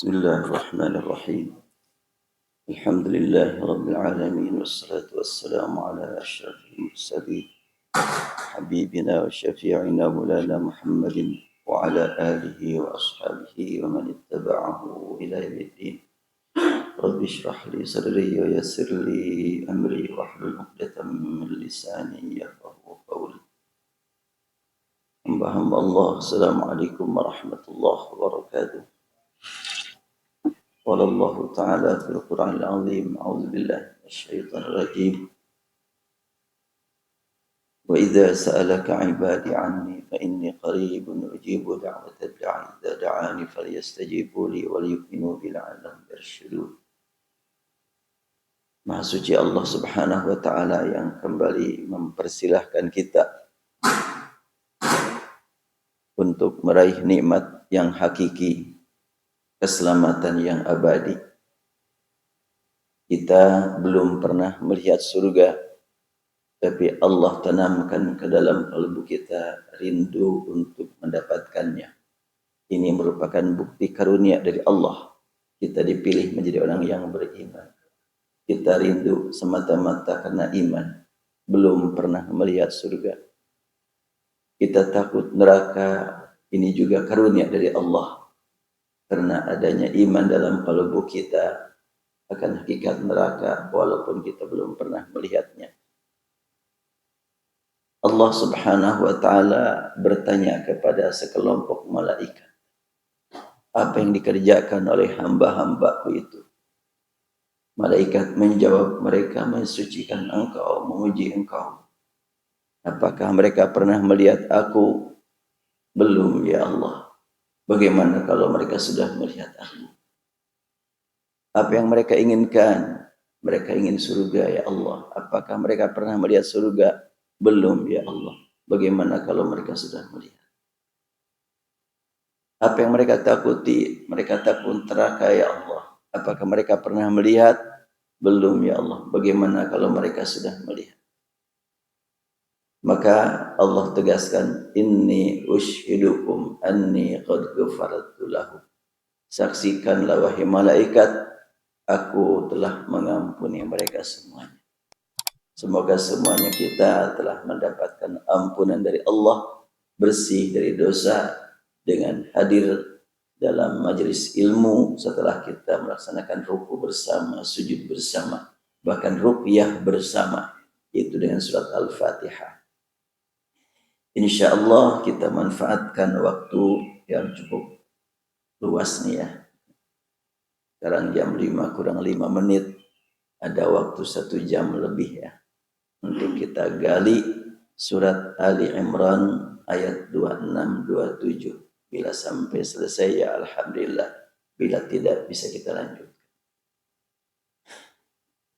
الله الرحمن الرحيم. الحمد لله رب العالمين، والصلاة والسلام على أشرف المرسلين حبيبنا وشفيعنا مولانا محمد وعلى آله وأصحابه ومن اتبعه إلى يوم الدين. رب اشرح لي صدري ويسر لي أمري واحلل عقدة من لساني يفقهوا قولي. hamba Allah, Assalamualaikum warahmatullahi wabarakatuh. قال الله تعالى في القرآن العظيم: أعوذ بالله من الشيطان الرجيم. وإذا سألك عبادي عني فإني قريب أجيب دعوة الداعي إذا دعاني فليستجيبوا لي وليؤمنوا بي لعلهم يرشدون. Maha suci Allah Subhanahu wa taala yang kembali mempersilahkan kita untuk meraih nikmat yang hakiki, keselamatan yang abadi. Kita belum pernah melihat surga, tapi Allah tanamkan ke dalam kalbu kita rindu untuk mendapatkannya. Ini merupakan bukti karunia dari Allah. Kita dipilih menjadi orang yang beriman. Kita rindu semata-mata karena iman. Belum pernah melihat surga. Kita takut neraka. Ini juga karunia dari Allah. Karena adanya iman dalam kalbu kita akan hakikat neraka walaupun kita belum pernah melihatnya. Allah Subhanahu wa taala bertanya kepada sekelompok malaikat, apa yang dikerjakan oleh hamba-hambaku itu? Malaikat menjawab, mereka mensucikan engkau, memuji engkau. Apakah mereka pernah melihat aku? Belum, ya Allah. Bagaimana kalau mereka sudah melihat aku? Apa yang mereka inginkan? Mereka ingin surga, ya Allah. Apakah mereka pernah melihat surga? Belum, ya Allah. Bagaimana kalau mereka sudah melihat? Apa yang mereka takuti? Mereka takut neraka, ya Allah. Apakah mereka pernah melihat? Belum, ya Allah. Bagaimana kalau mereka sudah melihat? Maka Allah tegaskan, inni ushidukum anni qad ghafartu lahum. Saksikanlah wahai malaikat, aku telah mengampuni mereka semuanya. Semoga semuanya kita telah mendapatkan ampunan dari Allah, bersih dari dosa, dengan hadir dalam majelis ilmu setelah kita melaksanakan ruku bersama, sujud bersama, bahkan ruqyah bersama, yaitu dengan surat Al-Fatihah. InsyaAllah kita manfaatkan waktu yang cukup luas nih ya. Sekarang jam 5 kurang 5 menit, ada waktu 1 jam lebih ya, untuk kita gali surat Ali Imran ayat 26-27. Bila sampai selesai ya Alhamdulillah, bila tidak bisa kita lanjutkan.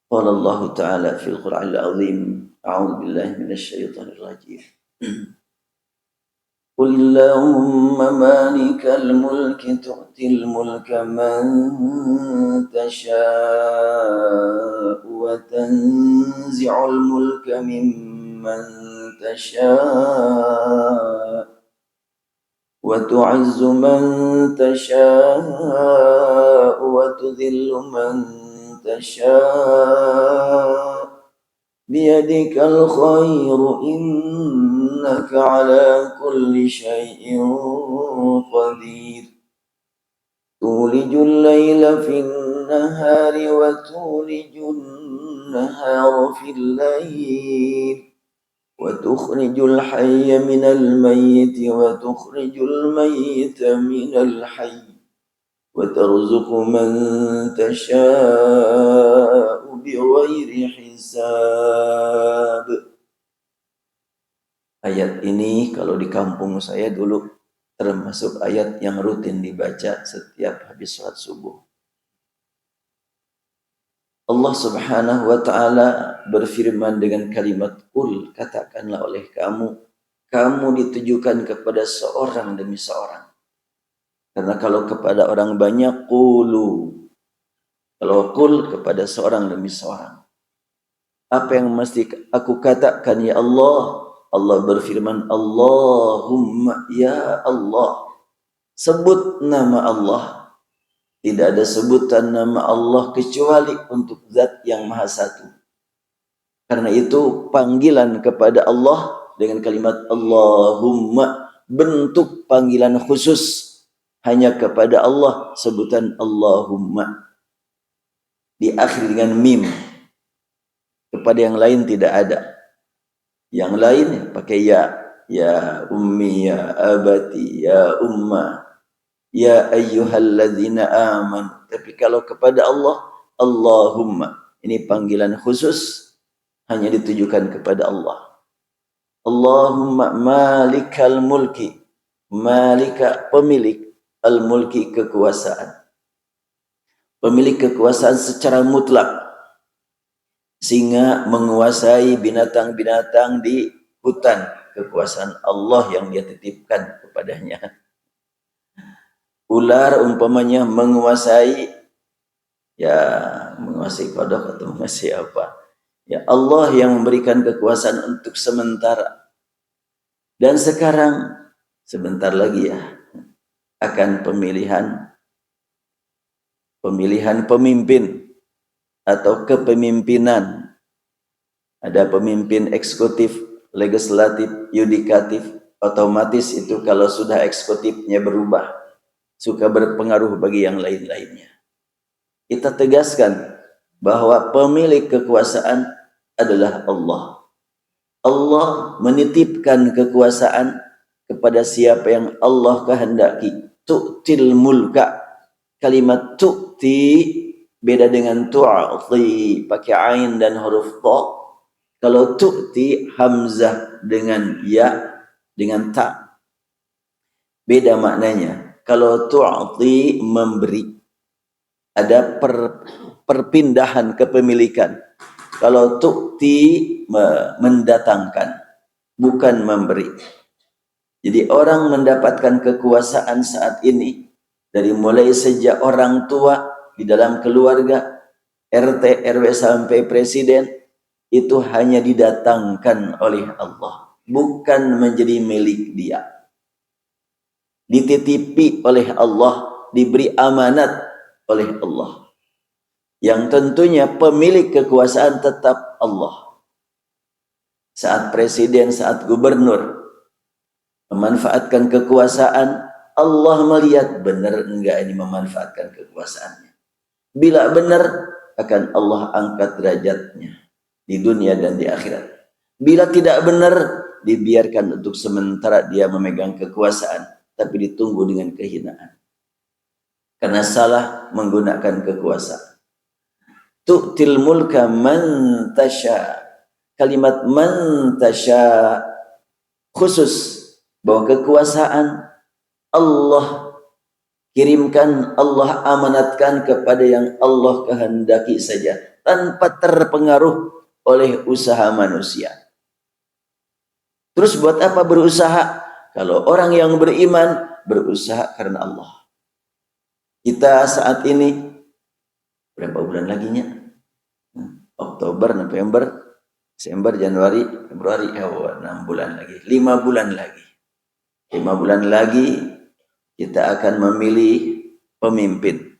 Qala Allah Ta'ala fil Qur'an al-Azim, a'udzu billahi minasyaitonir rajim. قل اللهم مالك الملك تؤتي الملك من تشاء وتنزع الملك ممن تشاء وتعز من تشاء وتذل من تشاء بيدك الخير إنك على كل شيء قدير تولج الليل في النهار وتولج النهار في الليل وتخرج الحي من الميت وتخرج الميت من الحي وترزق من تشاء بغير hisab. Ayat ini kalau di kampung saya dulu termasuk ayat yang rutin dibaca setiap habis sholat subuh. Allah Subhanahu wa ta'ala berfirman dengan kalimat qul, katakanlah oleh kamu ditujukan kepada seorang demi seorang. Karena kalau kepada orang banyak qulu, kalau qul kepada seorang demi seorang. Apa yang mesti aku katakan ya Allah? Allah berfirman, Allahumma ya Allah. Sebut nama Allah. Tidak ada sebutan nama Allah kecuali untuk zat yang maha satu. Karena itu panggilan kepada Allah dengan kalimat Allahumma, bentuk panggilan khusus hanya kepada Allah, sebutan Allahumma. Diakhiri dengan mim. Kepada yang lain tidak ada. Yang lain pakai ya. Ya ummi, ya abati, ya umma, ya ayyuhalladzina aman. Tapi kalau kepada Allah, Allahumma. Ini panggilan khusus hanya ditujukan kepada Allah. Allahumma malikal mulki. Malika pemilik, al-mulki kekuasaan. Pemilik kekuasaan secara mutlak. Singa menguasai binatang-binatang di hutan. Kekuasaan Allah yang dia titipkan kepadanya. Ular umpamanya menguasai kodok atau menguasai apa. Ya Allah yang memberikan kekuasaan untuk sementara. Dan sekarang sebentar lagi ya akan pemilihan pemimpin atau kepemimpinan. Ada pemimpin eksekutif, legislatif, yudikatif. Otomatis itu kalau sudah eksekutifnya berubah, suka berpengaruh bagi yang lain-lainnya. Kita tegaskan bahwa pemilik kekuasaan adalah Allah. Allah menitipkan kekuasaan kepada siapa yang Allah kehendaki. Tu'til mulka. Kalimat tu'ti beda dengan tu'ati, pakai ain dan huruf ta. Kalau tu'ti hamzah dengan ya, dengan ta. Beda maknanya. Kalau tu'ati memberi. Ada perpindahan kepemilikan. Kalau tu'ti mendatangkan, bukan memberi. Jadi orang mendapatkan kekuasaan saat ini dari mulai sejak orang tua di dalam keluarga, RT, RW sampai presiden, itu hanya didatangkan oleh Allah, bukan menjadi milik dia. Dititipi oleh Allah, diberi amanat oleh Allah. Yang tentunya pemilik kekuasaan tetap Allah. Saat presiden, saat gubernur memanfaatkan kekuasaan, Allah melihat benar enggak ini memanfaatkan kekuasaannya. Bila benar, akan Allah angkat derajatnya di dunia dan di akhirat. Bila tidak benar, dibiarkan untuk sementara dia memegang kekuasaan, tapi ditunggu dengan kehinaan. Karena salah menggunakan kekuasaan. Tu'til mulka man tasha. Kalimat man tasha khusus bahwa kekuasaan Allah kirimkan, Allah amanatkan kepada yang Allah kehendaki saja, tanpa terpengaruh oleh usaha manusia. Terus buat apa berusaha? Kalau orang yang beriman berusaha karena Allah. Kita saat ini berapa bulan laginya? Oktober, November, Desember, Januari, Februari, 6 bulan lagi, 5 bulan lagi. 5 bulan lagi kita akan memilih pemimpin.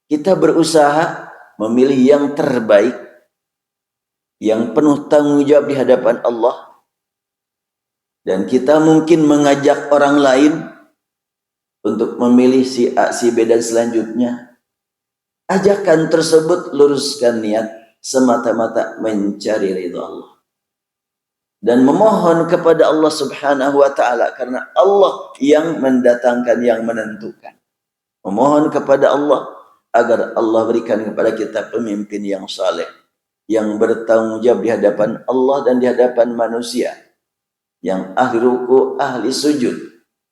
Kita berusaha memilih yang terbaik, yang penuh tanggung jawab di hadapan Allah. Dan kita mungkin mengajak orang lain untuk memilih si A, si B dan selanjutnya. Ajakan tersebut luruskan niat semata-mata mencari ridha Allah. Dan memohon kepada Allah subhanahu wa ta'ala. Karena Allah yang mendatangkan, yang menentukan. Memohon kepada Allah agar Allah berikan kepada kita pemimpin yang saleh, yang bertanggung jawab di hadapan Allah dan di hadapan manusia, yang ahli ruku, ahli sujud,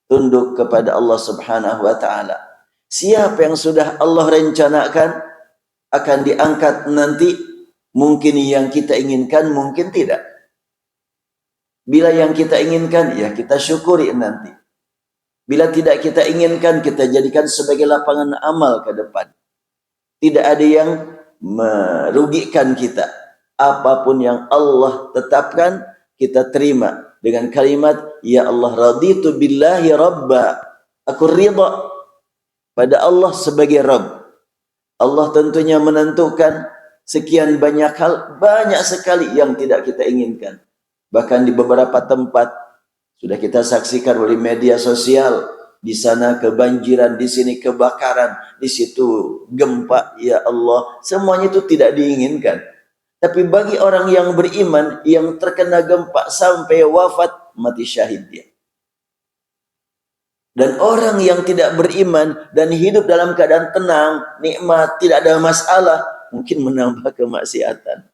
tunduk kepada Allah subhanahu wa ta'ala. Siapa yang sudah Allah rencanakan akan diangkat nanti, mungkin yang kita inginkan, mungkin tidak. Bila yang kita inginkan, ya kita syukuri nanti. Bila tidak kita inginkan, kita jadikan sebagai lapangan amal ke depan. Tidak ada yang merugikan kita. Apapun yang Allah tetapkan, kita terima dengan kalimat, ya Allah raditu billahi rabba. Aku ridha pada Allah sebagai Rabb. Allah tentunya menentukan sekian banyak hal, banyak sekali yang tidak kita inginkan. Bahkan di beberapa tempat sudah kita saksikan oleh media sosial, di sana kebanjiran, di sini kebakaran, di situ gempa, ya Allah, semuanya itu tidak diinginkan. Tapi bagi orang yang beriman, yang terkena gempa sampai wafat, mati syahid dia. Dan orang yang tidak beriman dan hidup dalam keadaan tenang, nikmat, tidak ada masalah, mungkin menambah kemaksiatan.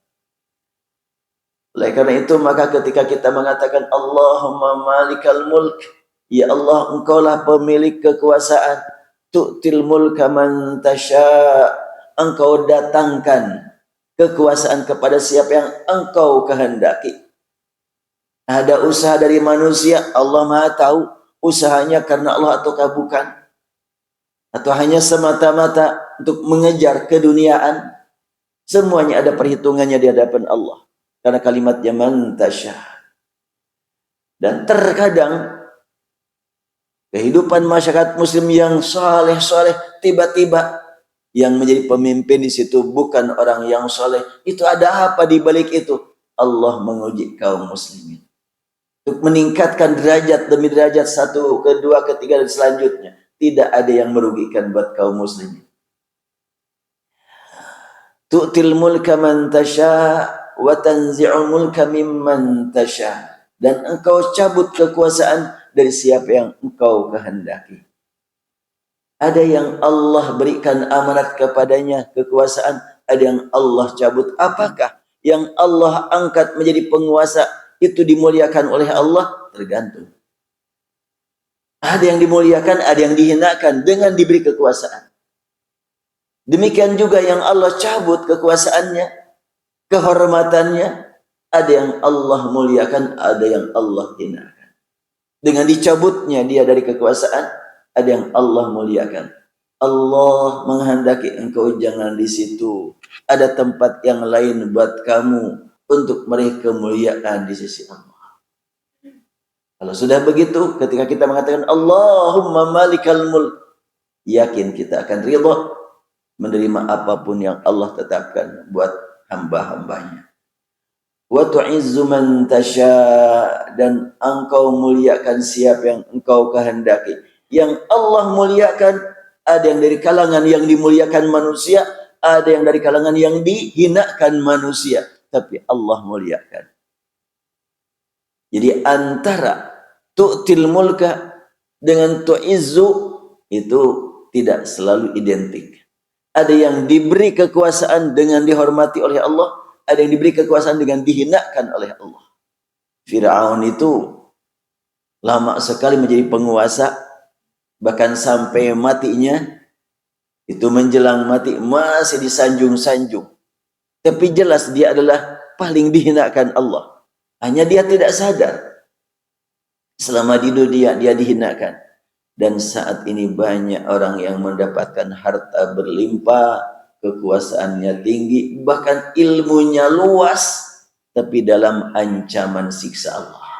Oleh karena itu, maka ketika kita mengatakan Allahumma malikal mulk, ya Allah, engkaulah pemilik kekuasaan, tu'til mulka man tasya, engkau datangkan kekuasaan kepada siapa yang engkau kehendaki. Ada usaha dari manusia, Allah Maha tahu usahanya karena Allah ataukah bukan, atau hanya semata-mata untuk mengejar keduniaan. Semuanya ada perhitungannya di hadapan Allah, karena kalimatnya man tasya. Dan terkadang kehidupan masyarakat muslim yang soleh-soleh, tiba-tiba yang menjadi pemimpin di situ bukan orang yang soleh. Itu ada apa di balik itu? Allah menguji kaum muslimin untuk meningkatkan derajat demi derajat, satu, kedua, ketiga, dan selanjutnya. Tidak ada yang merugikan buat kaum muslimin. Tu'til mulka man tasya wa tanzi'ul mulka mimman tasya. Dan engkau cabut kekuasaan dari siapa yang engkau kehendaki. Ada yang Allah berikan amanat kepadanya kekuasaan, ada yang Allah cabut. Apakah yang Allah angkat menjadi penguasa itu dimuliakan oleh Allah? Tergantung. Ada yang dimuliakan, ada yang dihinakan dengan diberi kekuasaan. Demikian juga yang Allah cabut kekuasaannya, kehormatannya, ada yang Allah muliakan, ada yang Allah hinakan. Dengan dicabutnya dia dari kekuasaan, ada yang Allah muliakan. Allah menghendaki engkau jangan di situ. Ada tempat yang lain buat kamu untuk meraih kemuliaan di sisi Allah. Kalau sudah begitu, ketika kita mengatakan Allahumma malikal mulk, yakin kita akan ridha menerima apapun yang Allah tetapkan buat hamba-hambanya. Wa tu'izzu man tasya, dan engkau muliakan siapa yang engkau kehendaki. Yang Allah muliakan, ada yang dari kalangan yang dimuliakan manusia, ada yang dari kalangan yang dihinakan manusia, tapi Allah muliakan. Jadi antara tu'til mulka dengan tu'izzu itu tidak selalu identik. Ada yang diberi kekuasaan dengan dihormati oleh Allah, ada yang diberi kekuasaan dengan dihinakan oleh Allah. Fir'aun itu lama sekali menjadi penguasa, bahkan sampai matinya, itu menjelang mati masih disanjung-sanjung. Tapi jelas dia adalah paling dihinakan Allah. Hanya dia tidak sadar. Selama di dunia dia dihinakan. Dan saat ini banyak orang yang mendapatkan harta berlimpah, kekuasaannya tinggi, bahkan ilmunya luas, tapi dalam ancaman siksa Allah.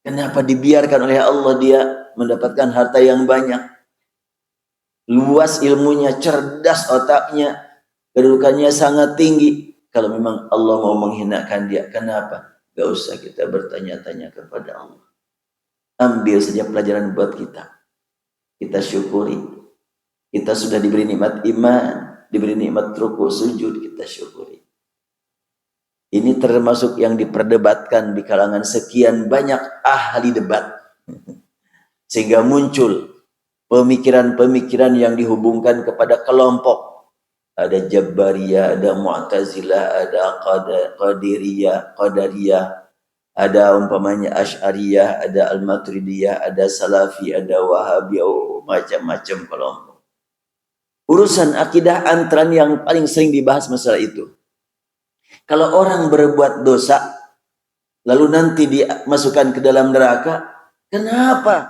Kenapa dibiarkan oleh Allah dia mendapatkan harta yang banyak? Luas ilmunya, cerdas otaknya, kedudukannya sangat tinggi. Kalau memang Allah mau menghinakan dia, kenapa? Gak usah kita bertanya-tanya kepada Allah. Ambil saja pelajaran buat kita. Kita syukuri. Kita sudah diberi nikmat iman, diberi nikmat ruku sujud, kita syukuri. Ini termasuk yang diperdebatkan di kalangan sekian banyak ahli debat. Sehingga muncul pemikiran-pemikiran yang dihubungkan kepada kelompok. Ada Jabbariyah, ada Mu'tazilah, ada Qadariyah, ada umpamanya Asy'ariyah, ada Al-Maturidiyah, ada Salafi, ada Wahabi, macam-macam kelompok. Urusan akidah antara yang paling sering dibahas masalah itu. Kalau orang berbuat dosa, lalu nanti dimasukkan ke dalam neraka, kenapa?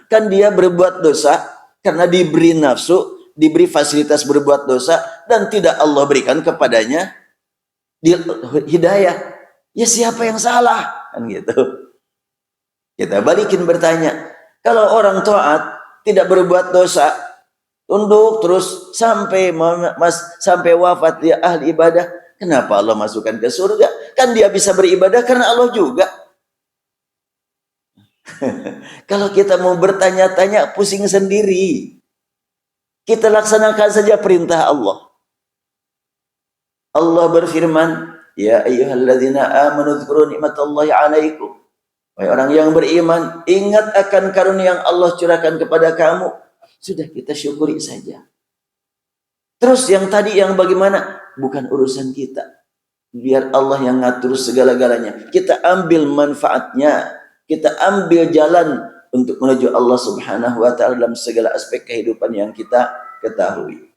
Kan dia berbuat dosa karena diberi nafsu, diberi fasilitas berbuat dosa, dan tidak Allah berikan kepadanya hidayah. Ya siapa yang salah? Kan gitu. Kita balikin bertanya, kalau orang taat, tidak berbuat dosa, tunduk terus sampai sampai wafat dia ahli ibadah. Kenapa Allah masukkan ke surga? Kan dia bisa beribadah karena Allah juga. Kalau kita mau bertanya-tanya pusing sendiri. Kita laksanakan saja perintah Allah. Allah berfirman, ya ayyuhalladzina amanu dzkuru nikmatallahi 'alaikum. Wahai orang yang beriman, ingat akan karunia yang Allah curahkan kepada kamu. Sudah, kita syukuri saja. Terus yang tadi yang bagaimana? Bukan urusan kita. Biar Allah yang ngatur segala-galanya. Kita ambil manfaatnya. Kita ambil jalan untuk menuju Allah Subhanahu wa ta'ala dalam segala aspek kehidupan yang kita ketahui.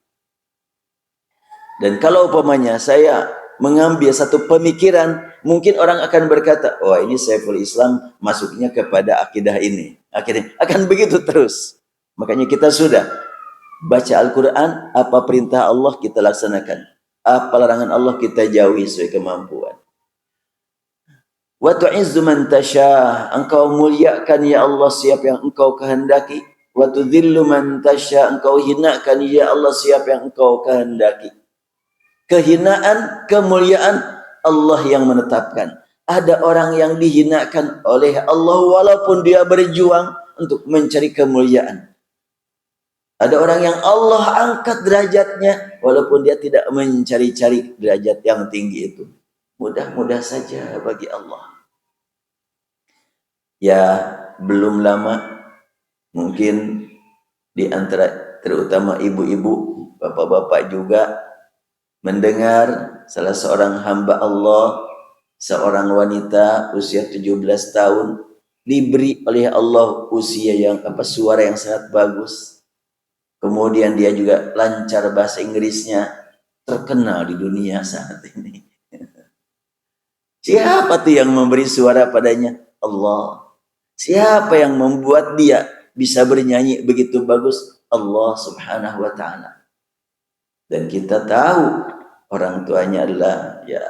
Dan kalau umpamanya saya mengambil satu pemikiran, mungkin orang akan berkata, oh ini Saiful Islam masuknya kepada akidah ini. Akhirnya akan begitu terus. Makanya kita sudah baca Al-Quran, apa perintah Allah kita laksanakan. Apa larangan Allah kita jauhi sesuai kemampuan. Wa tu'izzu man tasya, engkau muliakan ya Allah siapa yang engkau kehendaki. Wa tudhillu man tasya, engkau hinakan ya Allah siapa yang engkau kehendaki. Kehinaan, kemuliaan Allah yang menetapkan. Ada orang yang dihinakan oleh Allah walaupun dia berjuang untuk mencari kemuliaan. Ada orang yang Allah angkat derajatnya walaupun dia tidak mencari-cari derajat yang tinggi itu. Mudah-mudah saja bagi Allah. Ya, belum lama mungkin di antara terutama ibu-ibu, bapak-bapak juga mendengar salah seorang hamba Allah, seorang wanita usia 17 tahun diberi oleh Allah usia yang suara yang sangat bagus. Kemudian dia juga lancar bahasa Inggrisnya, terkenal di dunia saat ini. Siapa tuh yang memberi suara padanya? Allah. Siapa yang membuat dia bisa bernyanyi begitu bagus? Allah Subhanahu wa ta'ala. Dan kita tahu orang tuanya adalah ya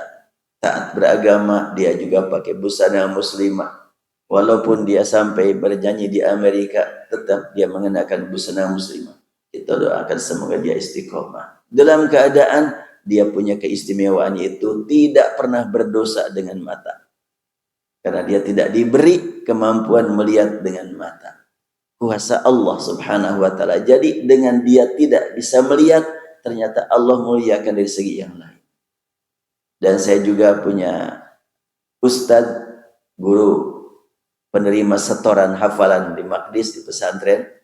taat beragama, dia juga pakai busana muslimah. Walaupun dia sampai bernyanyi di Amerika, tetap dia mengenakan busana muslimah. Kita doakan semoga dia istiqomah. Dalam keadaan dia punya keistimewaan itu tidak pernah berdosa dengan mata. Karena dia tidak diberi kemampuan melihat dengan mata. Kuasa Allah Subhanahu wa ta'ala. Jadi dengan dia tidak bisa melihat, ternyata Allah muliakan dari segi yang lain. Dan saya juga punya ustadz, guru penerima setoran hafalan di Maqdis, di pesantren.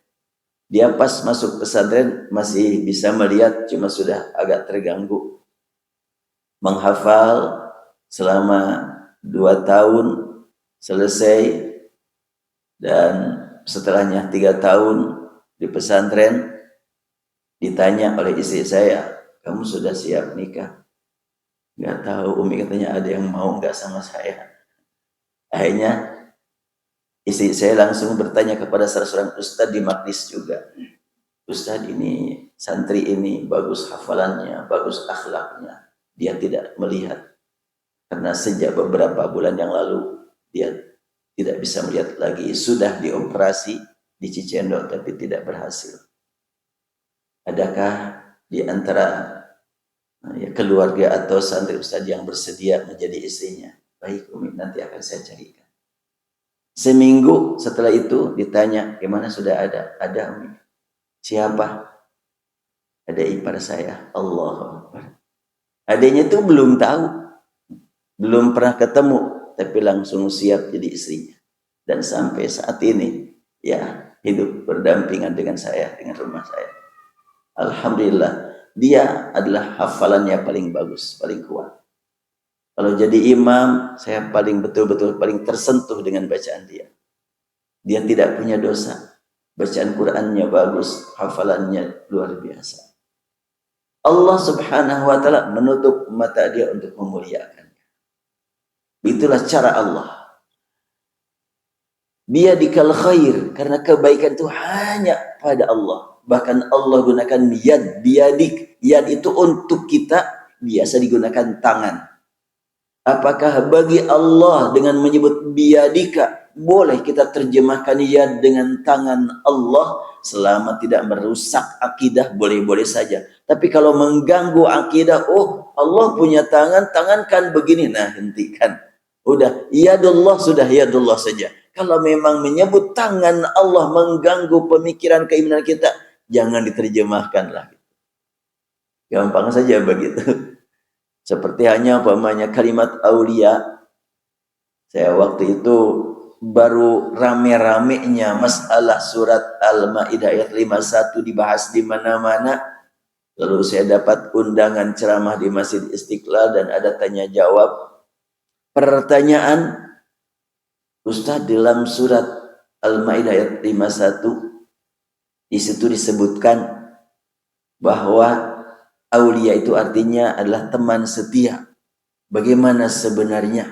Dia pas masuk pesantren masih bisa melihat, cuma sudah agak terganggu. Menghafal selama 2 tahun selesai, dan setelahnya 3 tahun di pesantren. Ditanya oleh istri saya, kamu sudah siap nikah? Gak tahu, Umi katanya ada yang mau gak sama saya. Akhirnya istri saya langsung bertanya kepada salah seorang ustadz di Maqdis juga. Ustadz ini, santri ini bagus hafalannya, bagus akhlaknya. Dia tidak melihat. Karena sejak beberapa bulan yang lalu, dia tidak bisa melihat lagi. Sudah dioperasi di Cicendo tapi tidak berhasil. Adakah di antara keluarga atau santri ustadz yang bersedia menjadi istrinya? Baik Umi, nanti akan saya carikan. Seminggu setelah itu ditanya, gimana sudah ada? Ada Umi. Siapa? Ada ipar saya. Allah. Adanya itu belum tahu, belum pernah ketemu, tapi langsung siap jadi istrinya. Dan sampai saat ini ya hidup berdampingan dengan saya, dengan rumah saya. Alhamdulillah, dia adalah hafalannya paling bagus, paling kuat. Kalau jadi imam, saya paling betul-betul paling tersentuh dengan bacaan dia. Dia tidak punya dosa. Bacaan Qur'annya bagus, hafalannya luar biasa. Allah Subhanahu wa ta'ala menutup mata dia untuk memuliakannya. Itulah cara Allah. Biyadikal khair, karena kebaikan itu hanya pada Allah. Bahkan Allah gunakan yad, biyadik. Yad itu untuk kita biasa digunakan tangan. Apakah bagi Allah dengan menyebut biyadika, boleh kita terjemahkan yad dengan tangan Allah selama tidak merusak akidah, boleh-boleh saja. Tapi kalau mengganggu akidah, oh Allah punya tangan, tangan kan begini, nah hentikan. Udah, yadullah sudah yadullah saja. Kalau memang menyebut tangan Allah mengganggu pemikiran keimanan kita, jangan diterjemahkan lah. Gampang saja begitu. Seperti hanya umpamanya kalimat aulia. Saya waktu itu baru rame-ramenya masalah surat Al-Maidah ayat 51 dibahas di mana-mana. Lalu saya dapat undangan ceramah di Masjid Istiqlal dan ada tanya jawab. Pertanyaan, Ustaz, dalam surat Al-Maidah ayat 51 di situ disebutkan bahwa aulia itu artinya adalah teman setia. Bagaimana sebenarnya?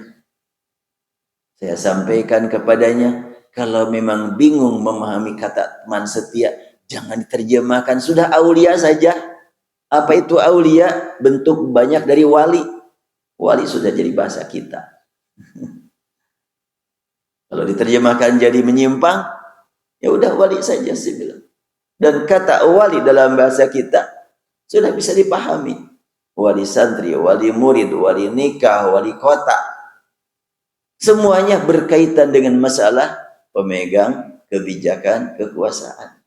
Saya sampaikan kepadanya, kalau memang bingung memahami kata teman setia, jangan diterjemahkan, sudah aulia saja. Apa itu aulia? Bentuk banyak dari wali. Wali sudah jadi bahasa kita. Kalau diterjemahkan jadi menyimpang, ya udah wali saja sih bilang. Dan kata wali dalam bahasa kita sudah bisa dipahami. Wali santri, wali murid, wali nikah, wali kota. Semuanya berkaitan dengan masalah pemegang kebijakan kekuasaan.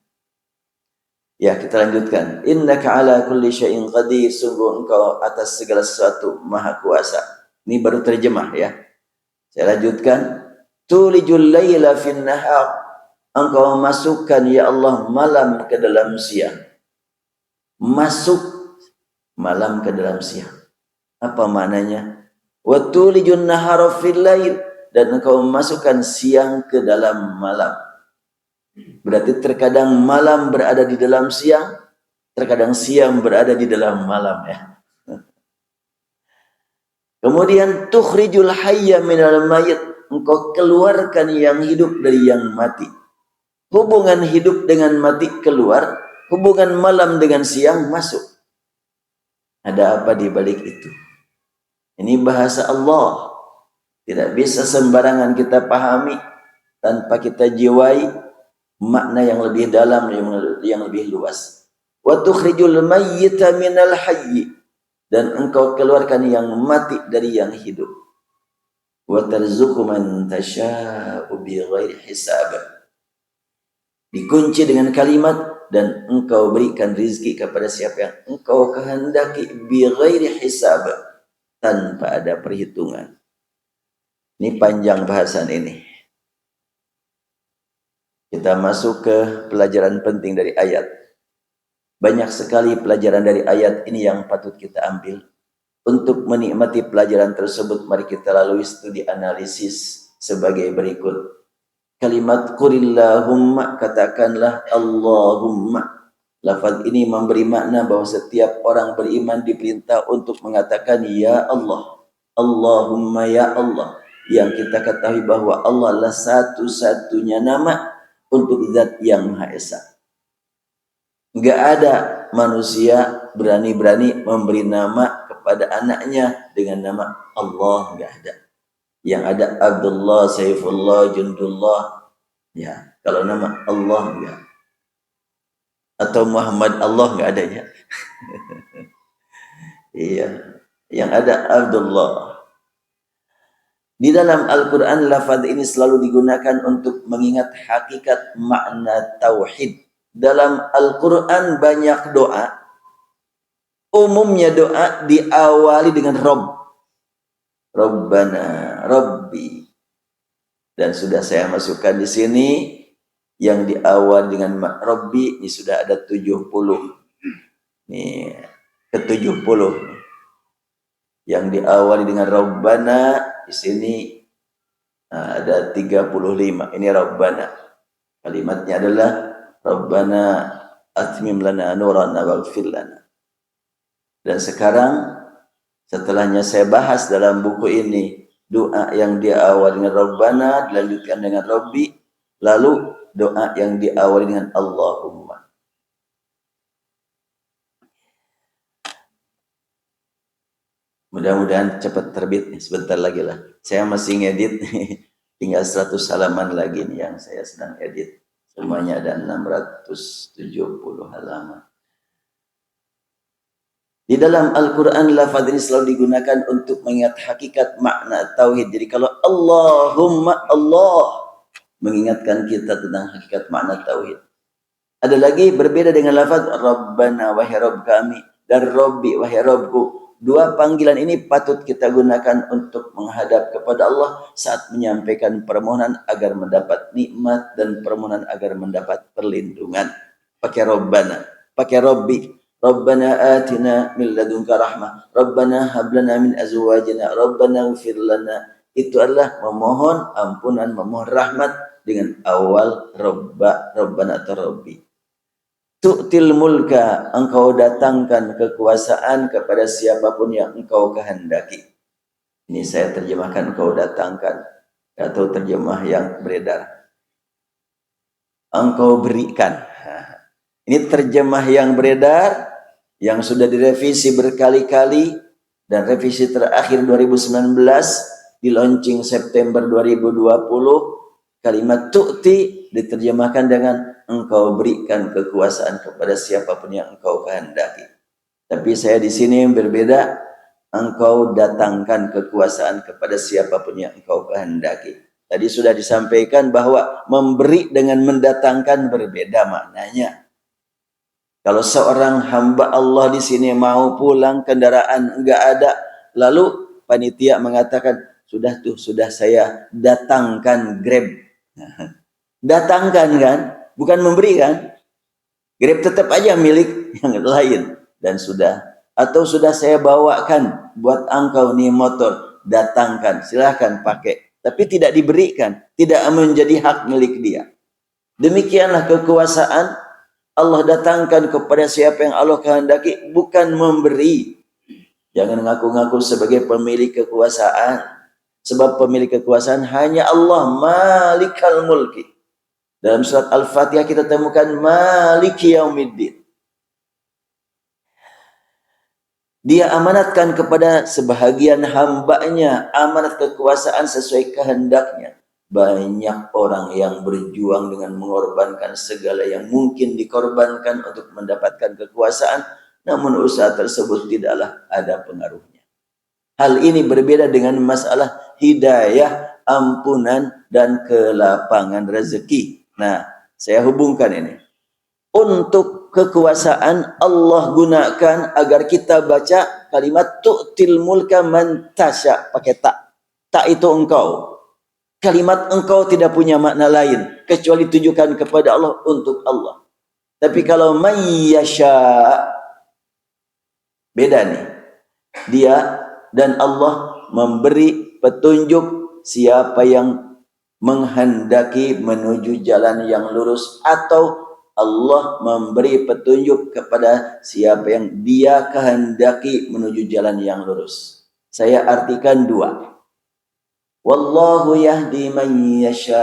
Ya, kita lanjutkan. Innaka ala kulli syai'in qadir, sungguh engkau atas segala sesuatu maha kuasa. Ini baru terjemah ya. Saya lanjutkan. Tulijul laila fin nahar, engkau masukkan ya Allah malam ke dalam siang. Masuk malam ke dalam siang. Apa maknanya? Wa tulijun nahara fil lail, dan engkau masukkan siang ke dalam malam. Berarti terkadang malam berada di dalam siang, terkadang siang berada di dalam malam ya. Kemudian tukhrijul hayya minal mayyit, engkau keluarkan yang hidup dari yang mati. Hubungan hidup dengan mati keluar, hubungan malam dengan siang masuk. Ada apa di balik itu? Ini bahasa Allah. Tidak bisa sembarangan kita pahami tanpa kita jiwai makna yang lebih dalam, yang lebih luas. Wa tukhrijul mayyita minal hayyi, dan engkau keluarkan yang mati dari yang hidup. Wa tarzuqu man tasha'u bighairi hisab. Dikunci dengan kalimat, dan engkau berikan rizki kepada siapa yang engkau kehendaki bighairi hisab, tanpa ada perhitungan. Ini panjang bahasan ini. Kita masuk ke pelajaran penting dari ayat. Banyak sekali pelajaran dari ayat ini yang patut kita ambil. Untuk menikmati pelajaran tersebut, mari kita lalui studi analisis sebagai berikut. Kalimat qulillahumma, katakanlah Allahumma. Lafaz ini memberi makna bahwa setiap orang beriman diperintah untuk mengatakan ya Allah. Allahumma ya Allah. Yang kita ketahui bahwa Allah adalah satu-satunya nama untuk zat yang Maha Esa. Enggak ada manusia berani-berani memberi nama kepada anaknya dengan nama Allah, enggak ada. Yang ada Abdullah, Saifullah, Jundullah. Ya, kalau nama Allah enggak. Atau Muhammad Allah enggak adanya. Iya, yang ada Abdullah. Di dalam Al-Quran, lafaz ini selalu digunakan untuk mengingat hakikat makna tauhid. Dalam Al-Quran banyak doa. Umumnya doa diawali dengan Rabb. Rabbana, Rabbi. Dan sudah saya masukkan di sini yang diawali dengan Rabbi, ini sudah ada 70. Nih, ke-70. Yang diawali dengan Rabbana di sini ada 35. Ini Rabbana. Kalimatnya adalah Rabbana atmim lana nurana waghfir lana. Dan sekarang setelahnya saya bahas dalam buku ini doa yang diawali dengan Rabbana dilanjutkan dengan Rabbi, lalu doa yang diawali dengan Allahumma. Mudah-mudahan cepat terbit nih, sebentar lagi lah. Saya masih ngedit Tinggal 100 halaman lagi nih yang saya sedang edit. Semuanya ada 670 halaman. Di dalam Al-Quran, lafaz ini selalu digunakan untuk mengingat hakikat makna tauhid. Jadi kalau Allahumma Allah, mengingatkan kita tentang hakikat makna tauhid. Ada lagi berbeda dengan lafaz Rabbana, wahai Rabb kami, dan Rabbi, wahai Rabbku. Dua panggilan ini patut kita gunakan untuk menghadap kepada Allah saat menyampaikan permohonan agar mendapat nikmat dan permohonan agar mendapat perlindungan. Pakai Rabbana, pakai Rabbi. Rabbana atina min ladunka rahmah. Rabbana hab lana min azwajina. Rabbana ighfir lana. Itu adalah memohon ampunan, memohon rahmat dengan awal Rabbana atau Rabbi. Tu'til mulka, engkau datangkan kekuasaan kepada siapapun yang engkau kehendaki. Ini saya terjemahkan engkau datangkan, atau terjemah yang beredar. Engkau berikan. Ini terjemah yang beredar, yang sudah direvisi berkali-kali, dan revisi terakhir 2019, di launching September 2020, kalimat tu'ti diterjemahkan dengan engkau berikan kekuasaan kepada siapapun yang engkau kehendaki. Tapi saya di sini berbeda, engkau datangkan kekuasaan kepada siapapun yang engkau kehendaki. Tadi sudah disampaikan bahwa memberi dengan mendatangkan berbeda maknanya. Kalau seorang hamba Allah di sini mau pulang, kendaraan enggak ada, lalu panitia mengatakan, sudah saya datangkan Grab. Datangkan kan, bukan memberi kan. Grab tetap aja milik yang lain. Dan atau sudah saya bawakan buat engkau nih motor, datangkan, silahkan pakai. Tapi tidak diberikan, tidak menjadi hak milik dia. Demikianlah kekuasaan Allah datangkan kepada siapa yang Allah kehendaki, bukan memberi. Jangan ngaku-ngaku sebagai pemilik kekuasaan. Sebab pemilik kekuasaan hanya Allah, Malikal Mulki. Dalam surat Al-Fatihah kita temukan Maliki Yaumiddin. Dia amanatkan kepada sebahagian hambanya amanat kekuasaan sesuai kehendaknya. Banyak orang yang berjuang dengan mengorbankan segala yang mungkin dikorbankan untuk mendapatkan kekuasaan, namun usaha tersebut tidaklah ada pengaruhnya. Hal ini berbeda dengan masalah hidayah, ampunan, dan kelapangan rezeki. Nah, saya hubungkan ini. Untuk kekuasaan Allah gunakan agar kita baca kalimat tu'til mulka man tasya, pakai tak. Tak itu engkau. Kalimat engkau tidak punya makna lain kecuali tujukan kepada Allah, untuk Allah. Tapi kalau man yasha, beda nih. Dia dan Allah memberi petunjuk siapa yang menghendaki menuju jalan yang lurus, atau Allah memberi petunjuk kepada siapa yang dia kehendaki menuju jalan yang lurus. Saya artikan dua. Wallahu yahdi man yasha,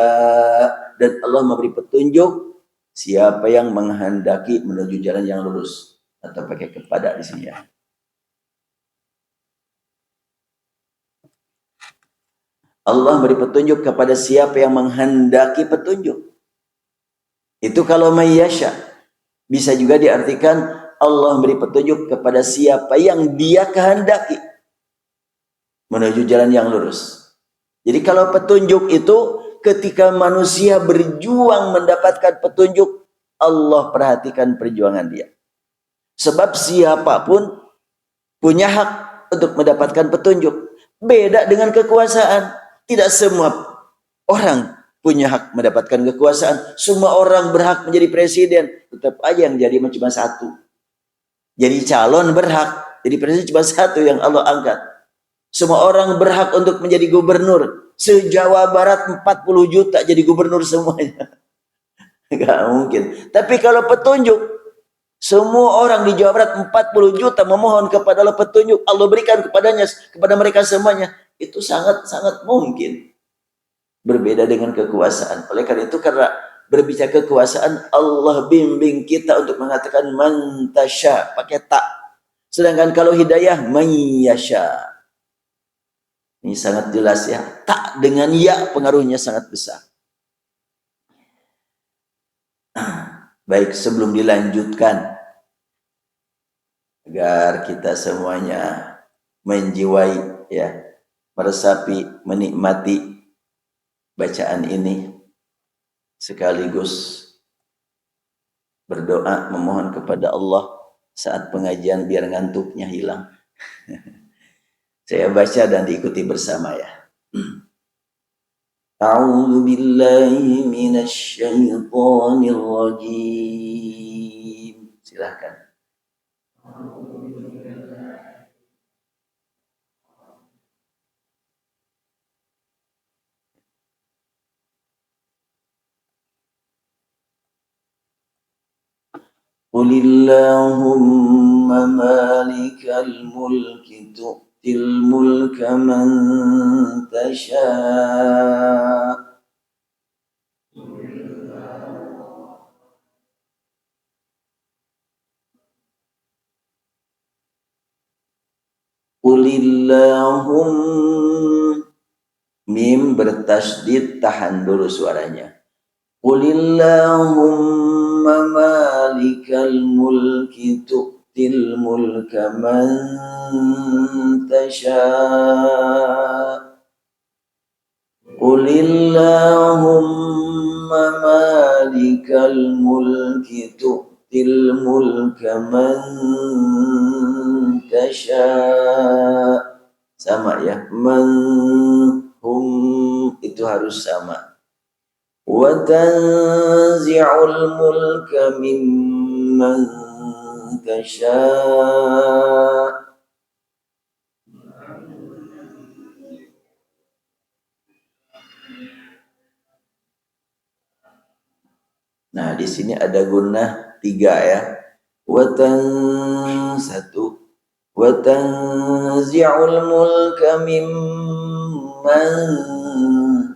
dan Allah memberi petunjuk siapa yang menghendaki menuju jalan yang lurus, atau pakai kepada di sini ya. Allah memberi petunjuk kepada siapa yang menghendaki petunjuk. Itu kalau man yasha. Bisa juga diartikan Allah memberi petunjuk kepada siapa yang dia kehendaki menuju jalan yang lurus. Jadi kalau petunjuk itu ketika manusia berjuang mendapatkan petunjuk, Allah perhatikan perjuangan dia. Sebab siapapun punya hak untuk mendapatkan petunjuk. Beda dengan kekuasaan. Tidak semua orang punya hak mendapatkan kekuasaan. Semua orang berhak menjadi presiden. Tetap aja yang jadi cuma satu. Jadi calon berhak. Jadi presiden cuma satu yang Allah angkat. Semua orang berhak untuk menjadi gubernur. Se-Jawa Barat 40 juta jadi gubernur semuanya. Gak mungkin. Tapi kalau petunjuk, semua orang di Jawa Barat 40 juta memohon kepada Allah petunjuk, Allah berikan kepada mereka semuanya. Itu sangat-sangat mungkin. Berbeda dengan kekuasaan. Oleh karena itu, karena berbicara kekuasaan, Allah bimbing kita untuk mengatakan man tasya, pakai tak. Sedangkan kalau hidayah, man yasha. Ini sangat jelas ya. Tak dengan ya pengaruhnya sangat besar. Baik, sebelum dilanjutkan, agar kita semuanya menjiwai ya, meresapi, menikmati bacaan ini, sekaligus berdoa memohon kepada Allah saat pengajian biar ngantuknya hilang. Saya baca dan diikuti bersama ya. A'udzu billahi minasy syaithanir rajim. Silakan. Qulillahumma malikal mulki tu'til mulka man tasha' Qulillahum, mim bertasydid, tahan dulu suaranya. Qulillahumma malikal mulki tu'til mulka man tasha' Qulillahumma malikal mulki tu'til mulka man tasha'. Sama ya, man, hum itu harus sama. Wa tanzi'ul mulka mimman tasha'. Nah, di sini ada gunnah 3 ya. Satu. Wa tanzi'ul mulka mimman.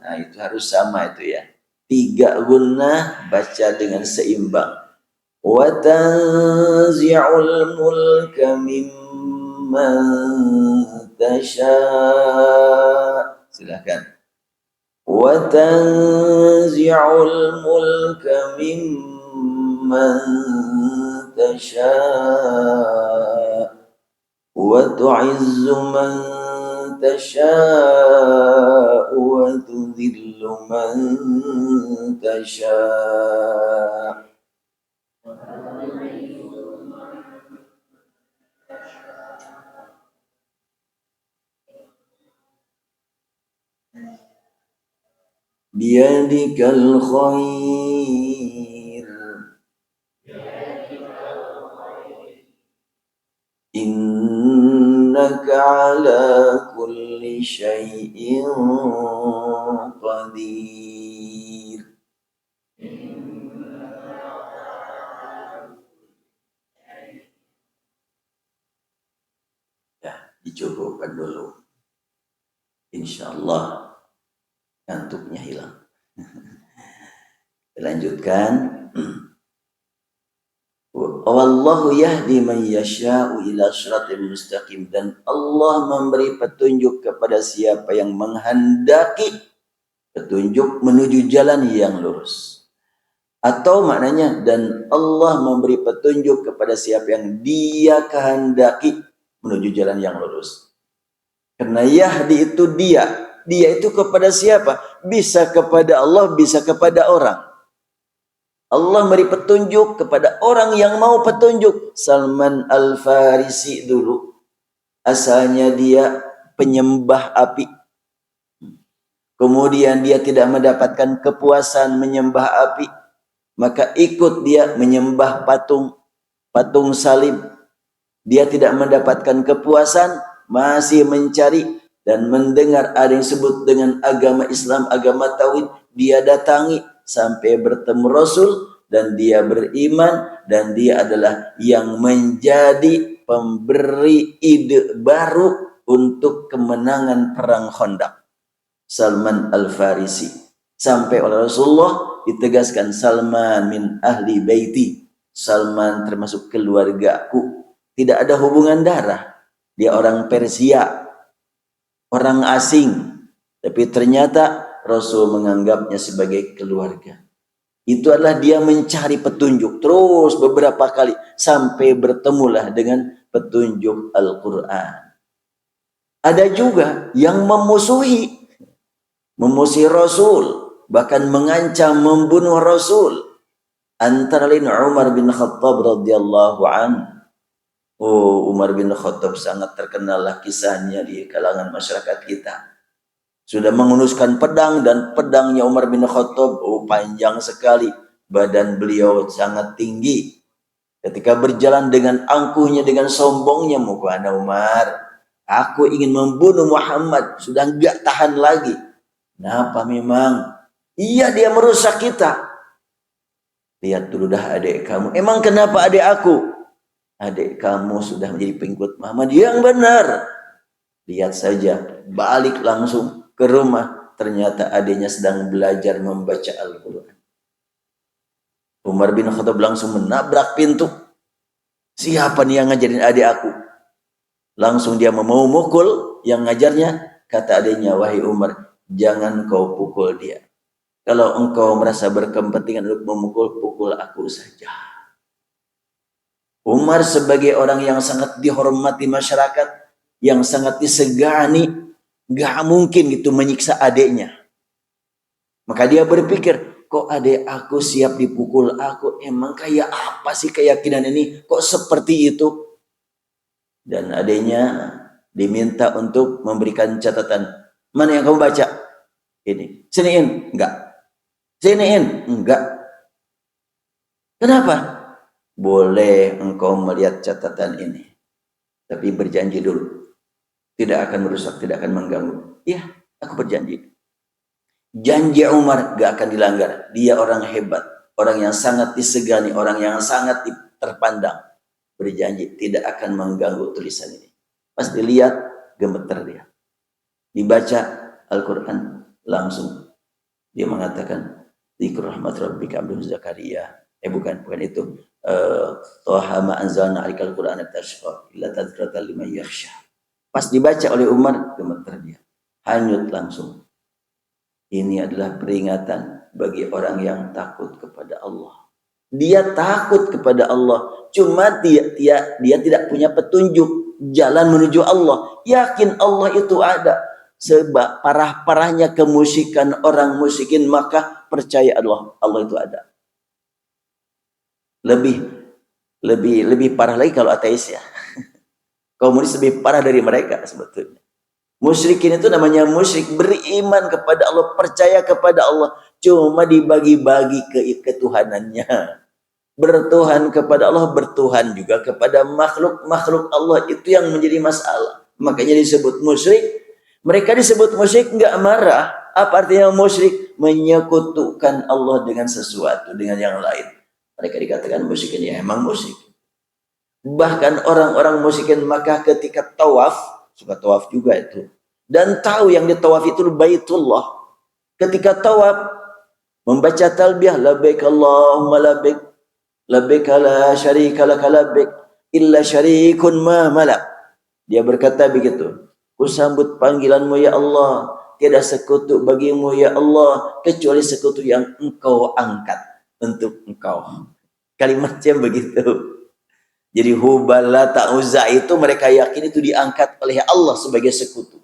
Nah, itu harus sama itu ya. 3 gunnah baca dengan seimbang. Wa tanzi'ul mulka mimman tasha'. Silakan. Wa tanzi'ul mulka mimman tasha' wa tu'izzu man tasha' wa tudhillu man tasha'. Biyadikal khair innaka ala kulli syai'in qadir. Ya, dicukupkan dulu. Insyaallah ngantuknya hilang. Lanjutkan. Wallahu yahdi man yasha'u ila shiratal mustaqim, dan Allah memberi petunjuk kepada siapa yang menghendaki petunjuk menuju jalan yang lurus. Atau maknanya, dan Allah memberi petunjuk kepada siapa yang Dia kehendaki menuju jalan yang lurus. Karena yahdi itu dia itu kepada siapa? Bisa kepada Allah, bisa kepada orang. Allah beri petunjuk kepada orang yang mau petunjuk. Salman Al-Farisi dulu, asalnya dia penyembah api. Kemudian dia tidak mendapatkan kepuasan menyembah api, maka ikut dia menyembah patung salib. Dia tidak mendapatkan kepuasan, masih mencari dan mendengar ada yang disebut dengan agama Islam, agama tauhid. Dia datangi sampai bertemu Rasul dan dia beriman, dan dia adalah yang menjadi pemberi ide baru untuk kemenangan perang Khandaq. Salman Al-Farisi, sampai oleh Rasulullah ditegaskan, Salman min ahli baiti, Salman termasuk keluargaku. Tidak ada hubungan darah. Dia orang Persia, orang asing, tapi ternyata Rasul menganggapnya sebagai keluarga. Itu adalah dia mencari petunjuk terus beberapa kali sampai bertemulah dengan petunjuk Al-Quran. Ada juga yang memusuhi Rasul, bahkan mengancam membunuh Rasul. Antara lain Umar bin Khattab radhiyallahu anhu. Oh, Umar bin Khattab sangat terkenal lah kisahnya di kalangan masyarakat kita. Sudah menghunuskan pedang, dan pedangnya Umar bin Khattab panjang sekali. Badan beliau sangat tinggi. Ketika berjalan dengan angkuhnya, dengan sombongnya, "Mukana Umar, aku ingin membunuh Muhammad, sudah enggak tahan lagi." "Kenapa memang?" "Iya, dia merusak kita." "Lihat dulu dah adik kamu." "Emang kenapa adik aku?" "Adik kamu sudah menjadi pengikut Muhammad yang benar." Lihat saja, balik langsung ke rumah, ternyata adiknya sedang belajar membaca Al-Quran. Umar bin Khattab langsung menabrak pintu. "Siapa nih yang ngajarin adik aku?" Langsung dia mau mukul yang ngajarnya. Kata adiknya, "Wahai Umar, jangan kau pukul dia. Kalau engkau merasa berkepentingan untuk memukul, pukul aku saja." Umar sebagai orang yang sangat dihormati masyarakat, yang sangat disegani, gak mungkin gitu menyiksa adiknya. Maka dia berpikir, kok adik aku siap dipukul aku? Emang kayak apa sih keyakinan ini? Kok seperti itu? Dan adiknya diminta untuk memberikan catatan. "Mana yang kamu baca?" "Ini." "Siniin." "Enggak." "Siniin." "Enggak." "Kenapa?" "Boleh engkau melihat catatan ini, tapi berjanji dulu. Tidak akan merusak, tidak akan mengganggu." "Iya, aku berjanji." Janji Umar gak akan dilanggar. Dia orang hebat, orang yang sangat disegani, orang yang sangat terpandang. Berjanji tidak akan mengganggu tulisan ini. Pas dilihat, gemeter dia. Dibaca Al-Quran, langsung dia mengatakan, "Dzikru rahmat rabbika abduhu Zakaria." Bukan itu. "Toha ma anzalna 'alaikal Qur'ana tashqa illa tadhkiratan liman yakhsha." Pas dibaca oleh Umar, gemeter dia. Hanyut langsung. Ini adalah peringatan bagi orang yang takut kepada Allah. Dia takut kepada Allah, cuma dia tidak punya petunjuk jalan menuju Allah. Yakin Allah itu ada. Sebab parah-parahnya kemusikan orang musyrikin, maka percaya Allah itu ada. Lebih parah lagi kalau ateis ya. Komunis lebih parah dari mereka sebetulnya. Musyrikin itu namanya musyrik, beriman kepada Allah, percaya kepada Allah, cuma dibagi-bagi ketuhanannya. Bertuhan kepada Allah, bertuhan juga kepada makhluk Allah, itu yang menjadi masalah. Makanya disebut musyrik. Mereka disebut musyrik nggak marah. Apa artinya musyrik? Menyekutukan Allah dengan sesuatu, dengan yang lain. Mereka dikatakan musyrikin, ya emang musyrik. Bahkan orang-orang musyrikin Makkah ketika tawaf, suka tawaf juga itu, dan tahu yang ditawaf itu Baitullah. Ketika tawaf membaca talbiyah, labbaik Allahumma labbaik, labbaik la syarika laka labbaik illa syarikun ma malak. Dia berkata begitu, "Ku sambut panggilanmu ya Allah, tiada sekutu bagimu ya Allah kecuali sekutu yang engkau angkat untuk engkau." Kalimatnya begitu. Jadi Hubal, Lata, Uzza itu mereka yakin itu diangkat oleh Allah sebagai sekutu.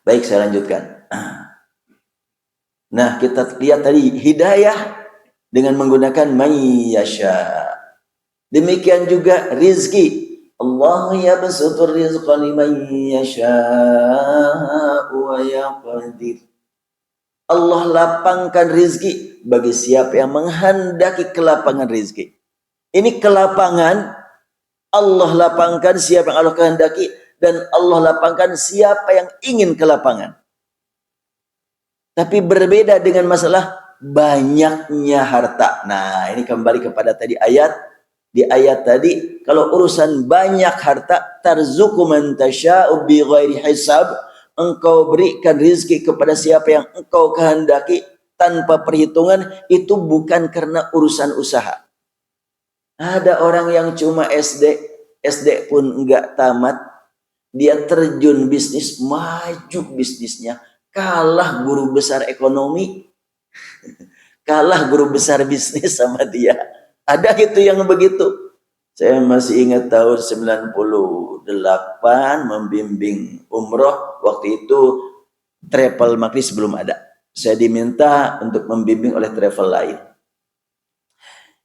Baik, saya lanjutkan. Nah, kita lihat tadi hidayah dengan menggunakan mayyasha. Demikian juga rizki. Allah yabsutur rizqa liman yasha'u wa yaqdir. Allah lapangkan rizki bagi siapa yang menghendaki kelapangan rizki. Ini kelapangan Allah lapangkan siapa yang Allah kehendaki, dan Allah lapangkan siapa yang ingin kelapangan. Tapi berbeda dengan masalah banyaknya harta. Nah, ini kembali kepada tadi ayat. Di ayat tadi, kalau urusan banyak harta, tarzuqu man tasya'u bighairi hisab, engkau berikan rizki kepada siapa yang engkau kehendaki tanpa perhitungan, itu bukan karena urusan usaha. Ada orang yang cuma SD pun enggak tamat, dia terjun bisnis, maju bisnisnya, kalah guru besar ekonomi, kalah guru besar bisnis sama dia. Ada itu yang begitu. Saya masih ingat tahun 98 membimbing umroh, waktu itu Travel Makris belum ada. Saya diminta untuk membimbing oleh travel lain.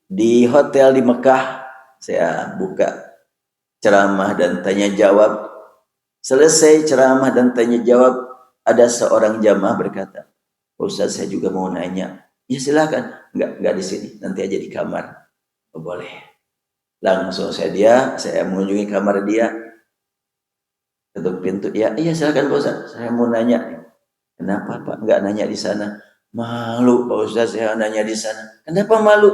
Di hotel di Mekah, saya buka ceramah dan tanya jawab. Selesai ceramah dan tanya jawab, ada seorang jamaah berkata, Ustaz, saya juga mau nanya. Ya silakan. Enggak di sini, nanti aja di kamar. Oh, boleh. Langsung saya mengunjungi kamar dia, ketuk pintu. Ya, iya silakan Pak Ustaz, saya mau nanya. Kenapa Pak enggak nanya di sana? Malu Pak Ustaz, saya nanya di sana. Kenapa malu?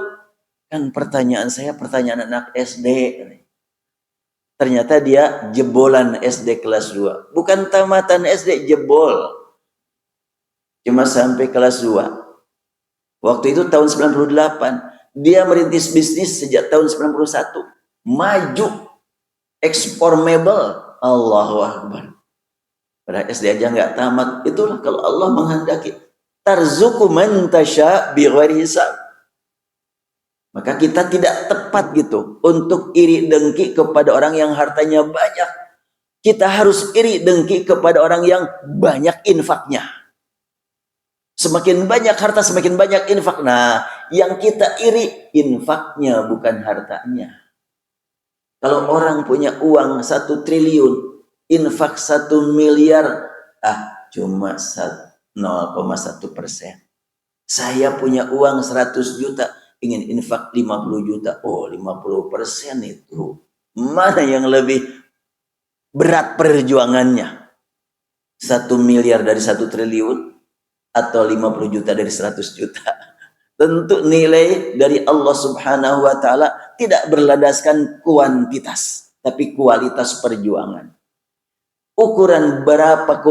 Kan pertanyaan saya pertanyaan anak SD. Ternyata dia jebolan SD kelas 2. Bukan tamatan SD, jebol. Cuma sampai kelas 2. Waktu itu tahun 98. Dia merintis bisnis sejak tahun 91. Maju. Ekspor mebel. Allahu Akbar. Pada SD aja nggak tamat. Itulah kalau Allah menghendaki. Tarzuku man tasya bighairi hisab. Maka kita tidak tepat gitu untuk iri dengki kepada orang yang hartanya banyak. Kita harus iri dengki kepada orang yang banyak infaknya. Semakin banyak harta, semakin banyak infak. Nah, yang kita iri infaknya, bukan hartanya. Kalau orang punya uang 1 triliun, infak 1 miliar, cuma 0,1%. Saya punya uang 100 juta, ingin infak 50 juta. Oh, 50% itu. Mana yang lebih berat perjuangannya? 1 miliar dari 1 triliun atau 50 juta dari 100 juta? Tentu nilai dari Allah Subhanahu wa Ta'ala tidak berlandaskan kuantitas, tapi kualitas perjuangan. Ukuran berapa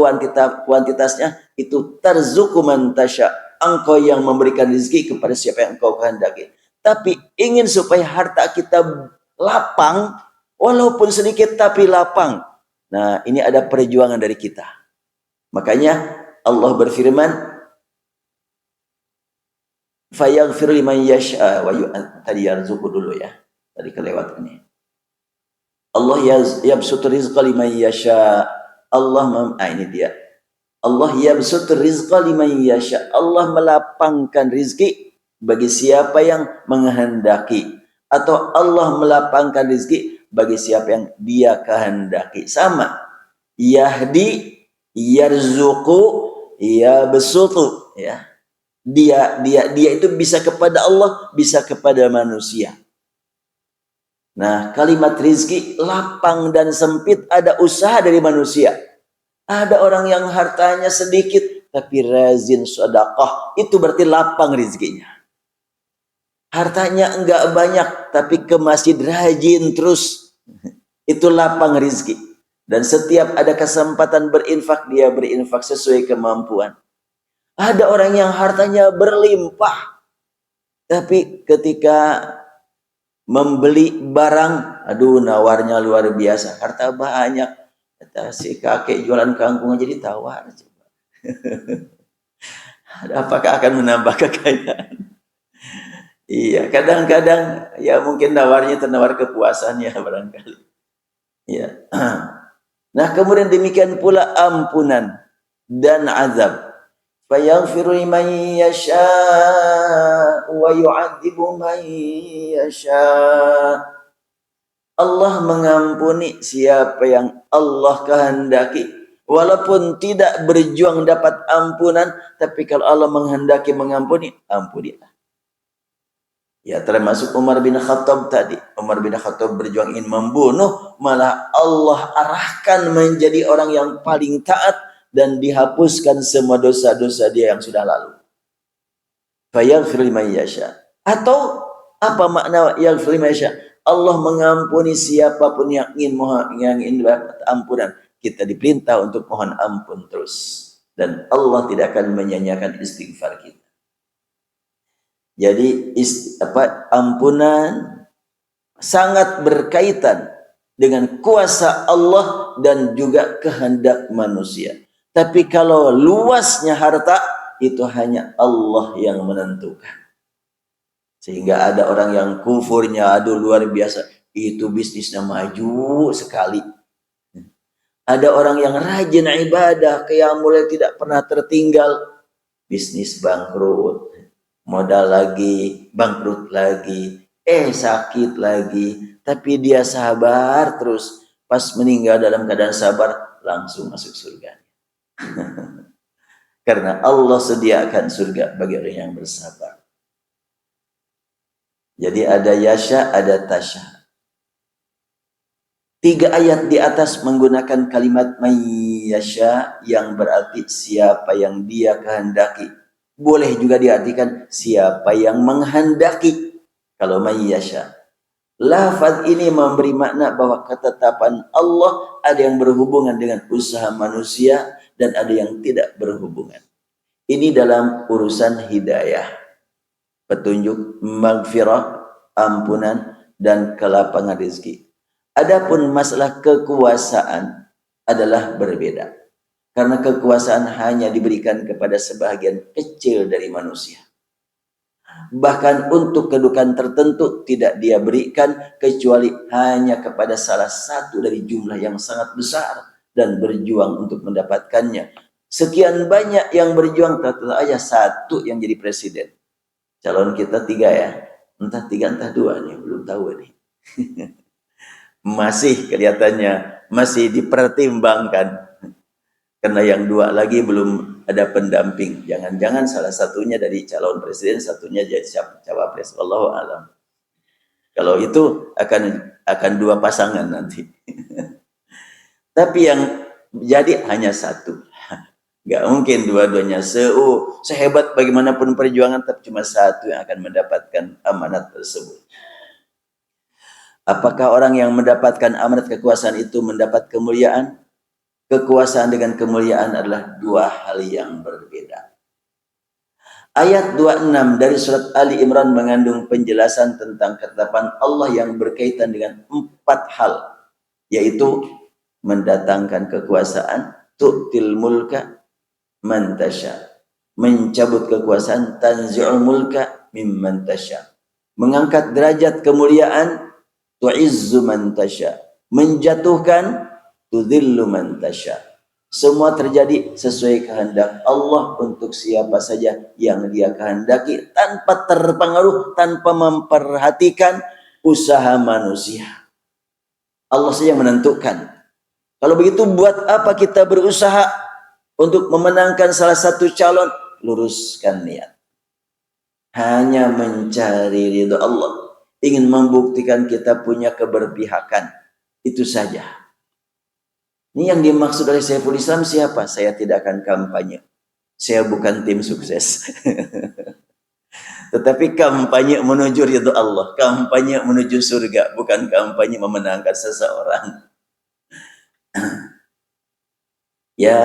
kuantitasnya itu tarzuku man tasya. Engkau yang memberikan rezeki kepada siapa yang engkau kehendaki. Tapi ingin supaya harta kita lapang, walaupun sedikit tapi lapang. Nah, ini ada perjuangan dari kita. Makanya Allah berfirman, fayaghfir liman yasha wa tadi yarzuqu dulu ya. Tadi kelewat ini. Allah yabsutu rizqa liman yasha. Ini dia. Allah yabsutu rizqa liman yasha. Allah melapangkan rizki bagi siapa yang menghendaki. Atau Allah melapangkan rizki bagi siapa yang dia kehendaki. Sama. Yahdi, yarzuqu, yabsutu. Ya. Dia itu bisa kepada Allah, bisa kepada manusia. Nah, kalimat rizki lapang dan sempit ada usaha dari manusia. Ada orang yang hartanya sedikit tapi rajin sedekah, itu berarti lapang rizkinya. Hartanya enggak banyak tapi ke masjid rajin terus, itu lapang rizki. Dan setiap ada kesempatan berinfak, dia berinfak sesuai kemampuan. Ada orang yang hartanya berlimpah tapi ketika membeli barang, nawarnya luar biasa. Harta banyak. Kata si kakek jualan kangkung aja ditawar. Apakah akan menambah kekayaan? Iya, kadang-kadang ya mungkin nawarnya tenawar kepuasannya barangkali. Ya. Nah, kemudian demikian pula ampunan dan azab. Fayaghfiru liman yasha wa yu'adzibu man yasha. Allah mengampuni siapa yang Allah kehendaki, walaupun tidak berjuang dapat ampunan, tapi kalau Allah menghendaki mengampuni, ampunilah. Ya, termasuk Umar bin Khattab tadi. Umar bin Khattab berjuang ingin membunuh, malah Allah arahkan menjadi orang yang paling taat dan dihapuskan semua dosa-dosa dia yang sudah lalu. Fayaghfir liman yasha. Atau apa makna yaghfir liman yasha? Allah mengampuni siapapun yang ingin dapat ampunan. Kita diperintah untuk mohon ampun terus. Dan Allah tidak akan menyanyiakan istighfar kita. Jadi ampunan sangat berkaitan dengan kuasa Allah dan juga kehendak manusia. Tapi kalau luasnya harta, itu hanya Allah yang menentukan. Sehingga ada orang yang kufurnya, aduh luar biasa, itu bisnisnya maju sekali. Ada orang yang rajin ibadah, qiyamul tidak pernah tertinggal, bisnis bangkrut, modal lagi, bangkrut lagi, sakit lagi, tapi dia sabar terus. Pas meninggal dalam keadaan sabar, langsung masuk surga. Karena Allah sediakan surga bagi orang yang bersabar. Jadi ada yasha, ada tasya. 3 ayat di atas menggunakan kalimat mayyasha yang berarti siapa yang dia kehendaki. Boleh juga diartikan siapa yang menghendaki. Kalau mayyasha. Lafaz ini memberi makna bahwa ketetapan Allah ada yang berhubungan dengan usaha manusia dan ada yang tidak berhubungan. Ini dalam urusan hidayah, petunjuk, maghfirah, ampunan, dan kelapangan rezeki. Adapun masalah kekuasaan adalah berbeda. Karena kekuasaan hanya diberikan kepada sebagian kecil dari manusia. Bahkan untuk kedudukan tertentu tidak dia berikan kecuali hanya kepada salah satu dari jumlah yang sangat besar dan berjuang untuk mendapatkannya. Sekian banyak yang berjuang, ternyata aja satu yang jadi presiden. Calon kita 3 ya. Entah 3 entah 2 nih, belum tahu nih. Masih kelihatannya masih dipertimbangkan. Karena yang 2 lagi belum ada pendamping. Jangan-jangan salah satunya dari calon presiden, satunya jadi cawapres. Wallahu a'lam. Kalau itu akan 2 pasangan nanti. Tapi yang jadi hanya satu. Gak mungkin dua-duanya sehebat bagaimanapun perjuangan, tapi cuma satu yang akan mendapatkan amanat tersebut. Apakah orang yang mendapatkan amanat kekuasaan itu mendapat kemuliaan? Kekuasaan dengan kemuliaan adalah 2 hal yang berbeda. Ayat 26 dari surat Ali Imran mengandung penjelasan tentang ketetapan Allah yang berkaitan dengan 4 hal, yaitu mendatangkan kekuasaan, tu'til mulka man tasya, mencabut kekuasaan, tanzi'ul mulka mimman tasya, mengangkat derajat kemuliaan, tu'izzu man tasya, menjatuhkan, tudhillu man tasya. Semua terjadi sesuai kehendak Allah untuk siapa saja yang dia kehendaki, tanpa terpengaruh, tanpa memperhatikan usaha manusia. Allah saja yang menentukan. Kalau begitu buat apa kita berusaha untuk memenangkan salah satu calon? Luruskan niat. Hanya mencari ridha Allah, ingin membuktikan kita punya keberpihakan, itu saja. Ini yang dimaksud oleh Saiful Islam siapa? Saya tidak akan kampanye. Saya bukan tim sukses. Tetapi kampanye menuju ridha Allah, kampanye menuju surga, bukan kampanye memenangkan seseorang. Ya,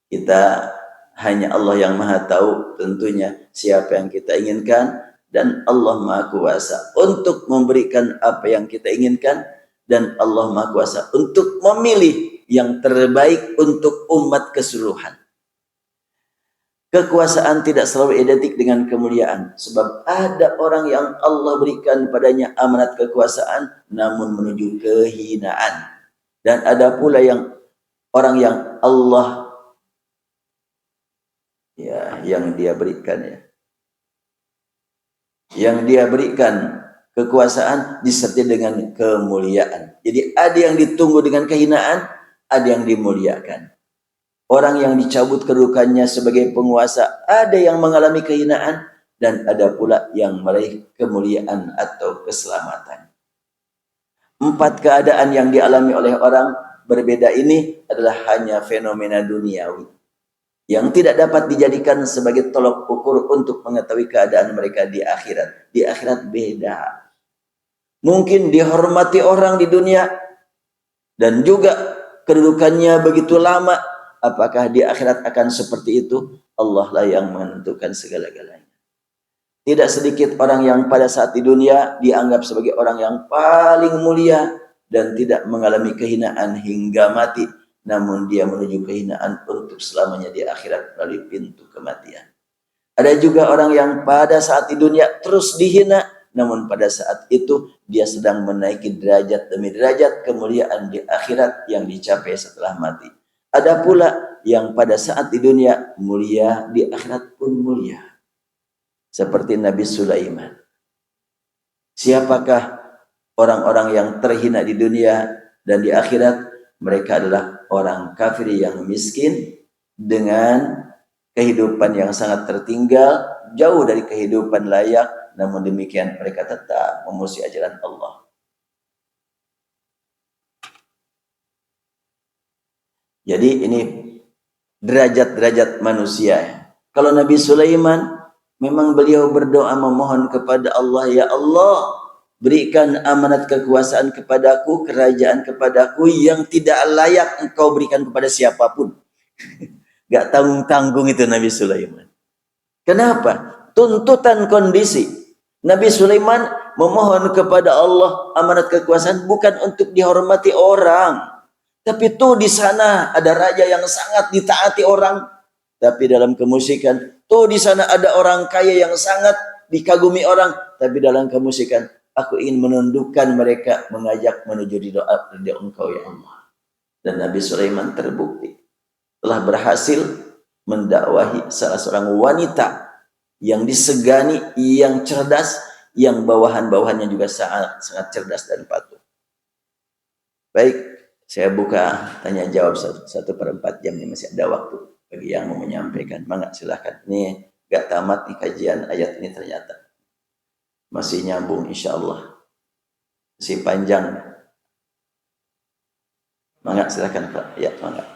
kita hanya Allah yang maha tahu tentunya siapa yang kita inginkan, dan Allah maha kuasa untuk memberikan apa yang kita inginkan, dan Allah maha kuasa untuk memilih yang terbaik untuk umat keseluruhan. Kekuasaan tidak selalu identik dengan kemuliaan, sebab ada orang yang Allah berikan padanya amanat kekuasaan namun menuju kehinaan, dan ada pula yang orang yang Allah yang dia berikan yang dia berikan kekuasaan disertai dengan kemuliaan. Jadi ada yang ditunggu dengan kehinaan, ada yang dimuliakan. Orang yang dicabut kedudukannya sebagai penguasa, ada yang mengalami kehinaan, dan ada pula yang meraih kemuliaan atau keselamatan. 4 keadaan yang dialami oleh orang berbeda ini adalah hanya fenomena duniawi yang tidak dapat dijadikan sebagai tolok ukur untuk mengetahui keadaan mereka di akhirat. Di akhirat beda. Mungkin dihormati orang di dunia dan juga kedudukannya begitu lama. Apakah di akhirat akan seperti itu? Allah lah yang menentukan segala-galanya. Tidak sedikit orang yang pada saat di dunia dianggap sebagai orang yang paling mulia, dan tidak mengalami kehinaan hingga mati, namun dia menuju kehinaan untuk selamanya di akhirat melalui pintu kematian. Ada juga orang yang pada saat di dunia terus dihina, namun pada saat itu dia sedang menaiki derajat demi derajat kemuliaan di akhirat yang dicapai setelah mati. Ada pula yang pada saat di dunia mulia, di akhirat pun mulia. Seperti Nabi Sulaiman. Siapakah orang-orang yang terhina di dunia dan di akhirat? Mereka adalah orang kafir yang miskin dengan kehidupan yang sangat tertinggal, jauh dari kehidupan layak, namun demikian mereka tetap memusuhi ajaran Allah. Jadi ini derajat-derajat manusia. Kalau Nabi Sulaiman, memang beliau berdoa memohon kepada Allah, ya Allah, berikan amanat kekuasaan kepadaku, kerajaan kepadaku yang tidak layak engkau berikan kepada siapapun. Gak tanggung-tanggung itu Nabi Sulaiman. Kenapa? Tuntutan kondisi. Nabi Sulaiman memohon kepada Allah amanat kekuasaan bukan untuk dihormati orang. Tapi tuh di sana ada raja yang sangat ditaati orang. Tapi dalam kemusikan, tuh di sana ada orang kaya yang sangat dikagumi orang. Tapi dalam kemusikan, aku ingin menundukkan mereka, mengajak menuju ridha engkau ya Allah. Dan Nabi Sulaiman terbukti telah berhasil mendakwahi salah seorang wanita yang disegani, yang cerdas, yang bawahan-bawahannya juga sangat cerdas dan patuh. Baik, saya buka tanya jawab 1/4 jam, ini masih ada waktu bagi yang mau menyampaikan. Mangga silahkan. Ini gak tamat nih kajian ayat ini ternyata. Masih nyambung insya Allah. Masih panjang. Mangga silahkan Pak. Ya, mangga.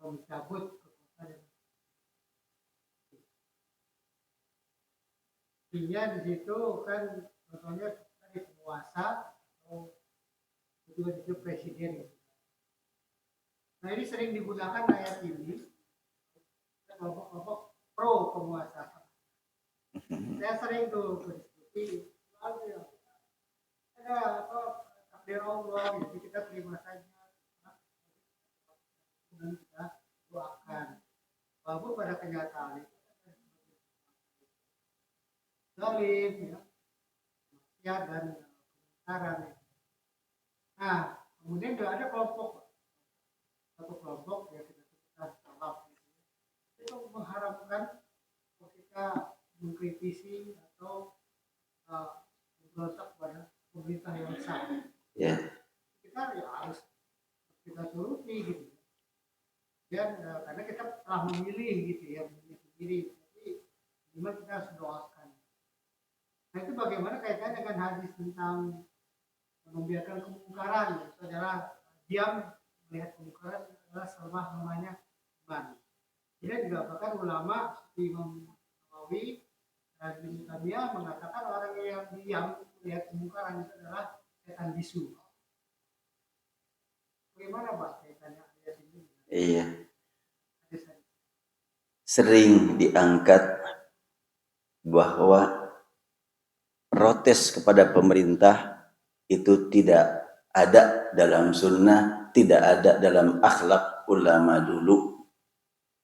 Mencabut kekuasaan. Intinya di situ kan contohnya tadi penguasa atau juga itu presiden. Nah ini sering digunakan ayat ini kelompok-kelompok pro penguasa. Saya sering tuh berdiskusi ada apa takdir Allah, jadi kita terima saja. Dan kita doakan. Walaupun pada kenyataan itu zalim, ya, dan kebenaran. Nah, kemudian juga ada satu kelompok yang kita sebutkan salaf, itu mengharapkan kita mengkritisi atau memberontak pada pemerintah yang sah. Yeah. Kita ya harus kita turuti gitu. Dan karena kita telah memilih gitu ya, memilih sendiri, jadi gimana kita harus doakan. Nah itu bagaimana kaitannya dengan hadis tentang membiarkan kemungkaran, itu adalah diam melihat kemungkaran adalah salah namanya iman. Jadi juga bahkan ulama seperti Imam Nawawi dan Ibnu Taimiyah mengatakan orang yang diam melihat kemungkaran itu adalah setan bisu. Bagaimana Pak kaitannya ayat ini? Iya. Sering diangkat bahwa protes kepada pemerintah itu tidak ada dalam sunnah, tidak ada dalam akhlak ulama dulu.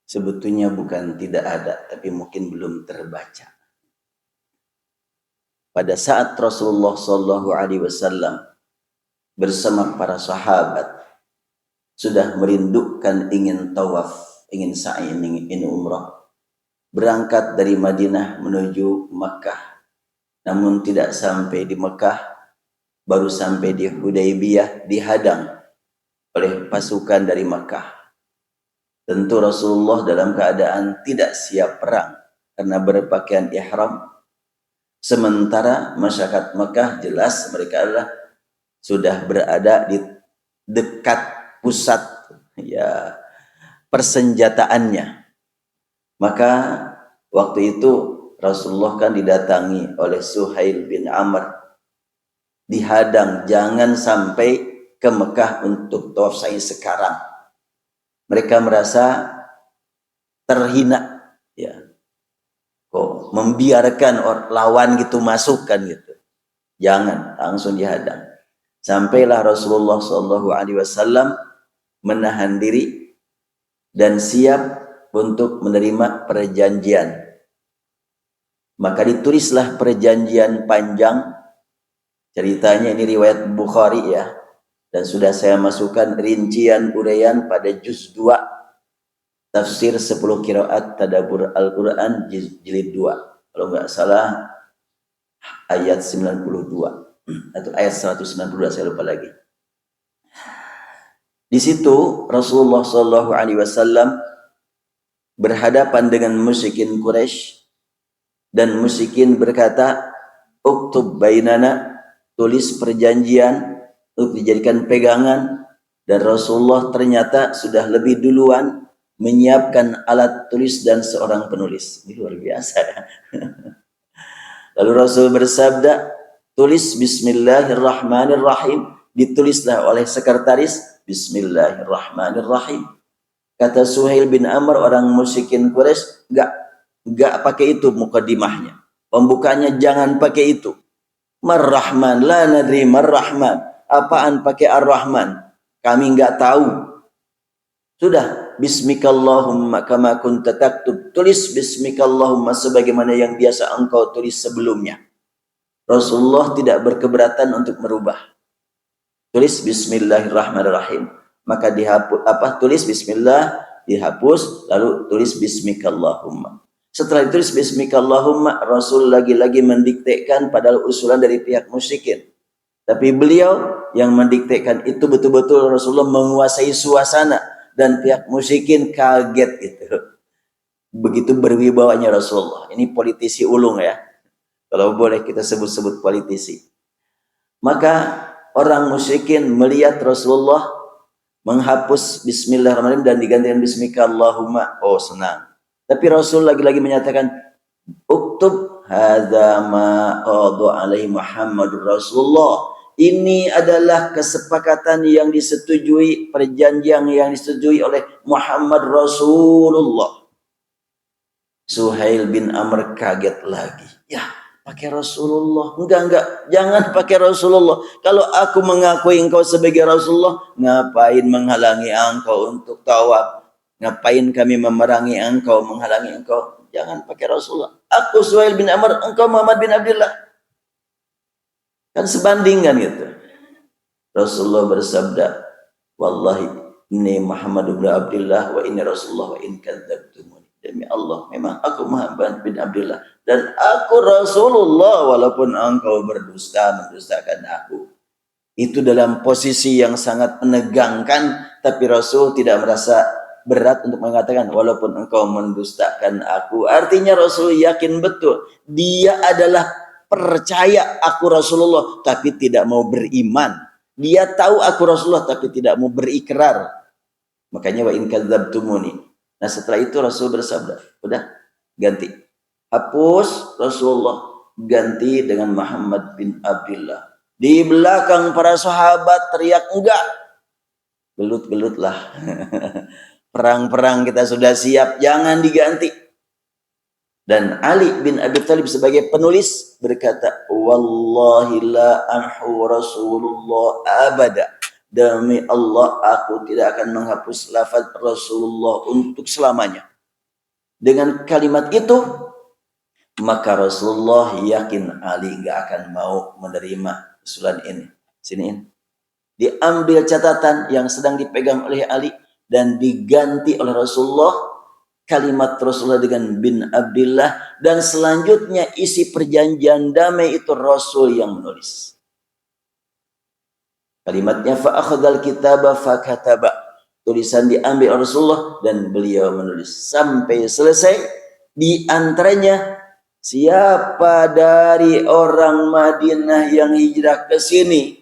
Sebetulnya bukan tidak ada, tapi mungkin belum terbaca. Pada saat Rasulullah SAW bersama para sahabat sudah merindukan ingin tawaf, ingin sa'i, ingin umrah, berangkat dari Madinah menuju Makkah, namun tidak sampai di Makkah, baru sampai di Hudaybiyah, dihadang oleh pasukan dari Makkah. Tentu Rasulullah dalam keadaan tidak siap perang karena berpakaian ihram, sementara masyarakat Makkah jelas mereka adalah sudah berada di dekat pusat ya persenjataannya. Maka waktu itu Rasulullah kan didatangi oleh Suhail bin Amr, dihadang jangan sampai ke Mekah untuk tawaf sa'i sekarang. Mereka merasa terhina, ya. Kok membiarkan lawan gitu masukkan gitu. Jangan, langsung dihadang. Sampailah Rasulullah SAW menahan diri dan siap untuk menerima perjanjian. Maka ditulislah perjanjian panjang. Ceritanya ini riwayat Bukhari ya. Dan sudah saya masukkan rincian uraian pada juz 2 tafsir 10 qiraat tadabbur Al-Quran jilid 2. Kalau nggak salah ayat 92 atau ayat 192, saya lupa lagi. Di situ Rasulullah SAW berhadapan dengan musyrikin Quraisy, dan musyrikin berkata, "Uktub bainana," tulis perjanjian untuk dijadikan pegangan. Dan Rasulullah ternyata sudah lebih duluan menyiapkan alat tulis dan seorang penulis. Ini luar biasa ya. Lalu Rasul bersabda, "Tulis Bismillahirrahmanirrahim." Ditulislah oleh sekretaris, Bismillahirrahmanirrahim. Kata Suhail bin Amr, orang musyrikin Quraisy, enggak pakai itu mukadimahnya. Pembukanya jangan pakai itu. Mar-Rahman, la nadri mar-Rahman. Apaan pakai Ar-Rahman? Kami enggak tahu. Sudah, Bismikallahumma kama kunta taktub. Tulis Bismikallahumma sebagaimana yang biasa engkau tulis sebelumnya. Rasulullah tidak berkeberatan untuk merubah. Tulis Bismillahirrahmanirrahim. Maka dihapus, tulis Bismillah, dihapus, lalu tulis Bismikallahumma. Setelah ditulis Bismikallahumma, Rasul lagi-lagi mendiktekan, padahal usulan dari pihak musyrikin. Tapi beliau yang mendiktekan itu betul-betul Rasulullah menguasai suasana, dan pihak musyrikin kaget gitu. Begitu berwibawanya Rasulullah. Ini politisi ulung ya. Kalau boleh kita sebut-sebut politisi. Maka orang musyrikin melihat Rasulullah menghapus Bismillahirrahmanirrahim dan digantikan Bismikallahumma. Oh, senang. Tapi Rasul lagi-lagi menyatakan, "Uktub hadza ma qada alaihi Muhammadur Rasulullah." Ini adalah kesepakatan yang disetujui, perjanjian yang disetujui oleh Muhammad Rasulullah. Suhail bin Amr kaget lagi. Ya, pakai Rasulullah. Enggak, jangan pakai Rasulullah. Kalau aku mengakui engkau sebagai Rasulullah, ngapain menghalangi engkau untuk tawaf? Ngapain kami memerangi engkau, menghalangi engkau? Jangan pakai Rasulullah. Aku Suhail bin Amr, engkau Muhammad bin Abdullah. Kan sebanding kan gitu. Rasulullah bersabda, "Wallahi inni Muhammad bin Abdullah wa inni Rasulullah wa in kadzdzabtumuni." Demi Allah, memang aku Muhammad bin Abdullah dan aku Rasulullah walaupun engkau mendustakan aku. Itu dalam posisi yang sangat menegangkan, tapi Rasul tidak merasa berat untuk mengatakan walaupun engkau mendustakan aku. Artinya Rasul yakin betul dia adalah percaya aku Rasulullah tapi tidak mau beriman. Dia tahu aku Rasulullah tapi tidak mau berikrar. Makanya wa in kadzdzabtumuni. Nah, setelah itu Rasul bersabda, udah ganti. Hapus Rasulullah, ganti dengan Muhammad bin Abdullah. Di belakang para sahabat teriak, enggak. Gelut-gelutlah. Perang-perang kita sudah siap, jangan diganti. Dan Ali bin Abi Thalib sebagai penulis berkata, "Wallahi la amhu Rasulullah abada." Demi Allah, aku tidak akan menghapus lafaz Rasulullah untuk selamanya. Dengan kalimat itu, maka Rasulullah yakin Ali gak akan mau menerima usulan ini. Siniin. Diambil catatan yang sedang dipegang oleh Ali dan diganti oleh Rasulullah. Kalimat Rasulullah dengan bin Abdullah, dan selanjutnya isi perjanjian damai itu Rasul yang menulis. Kalimatnya fa akhadhal kitaba fa kataba. Tulisan diambil oleh Rasulullah dan beliau menulis sampai selesai. Di antaranya, siapa dari orang Madinah yang hijrah ke sini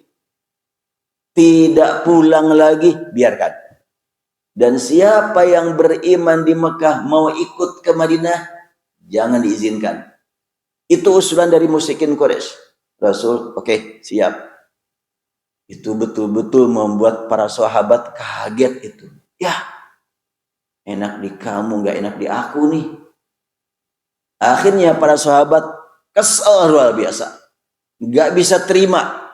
tidak pulang lagi, biarkan. Dan siapa yang beriman di Mekah mau ikut ke Madinah, jangan diizinkan. Itu usulan dari musyrikin Quraisy. Rasul, oke, siap. Itu betul-betul membuat para sahabat kaget itu. Ya, Enak di kamu, nggak enak di aku nih. Akhirnya para sahabat kesal luar biasa. Nggak bisa terima.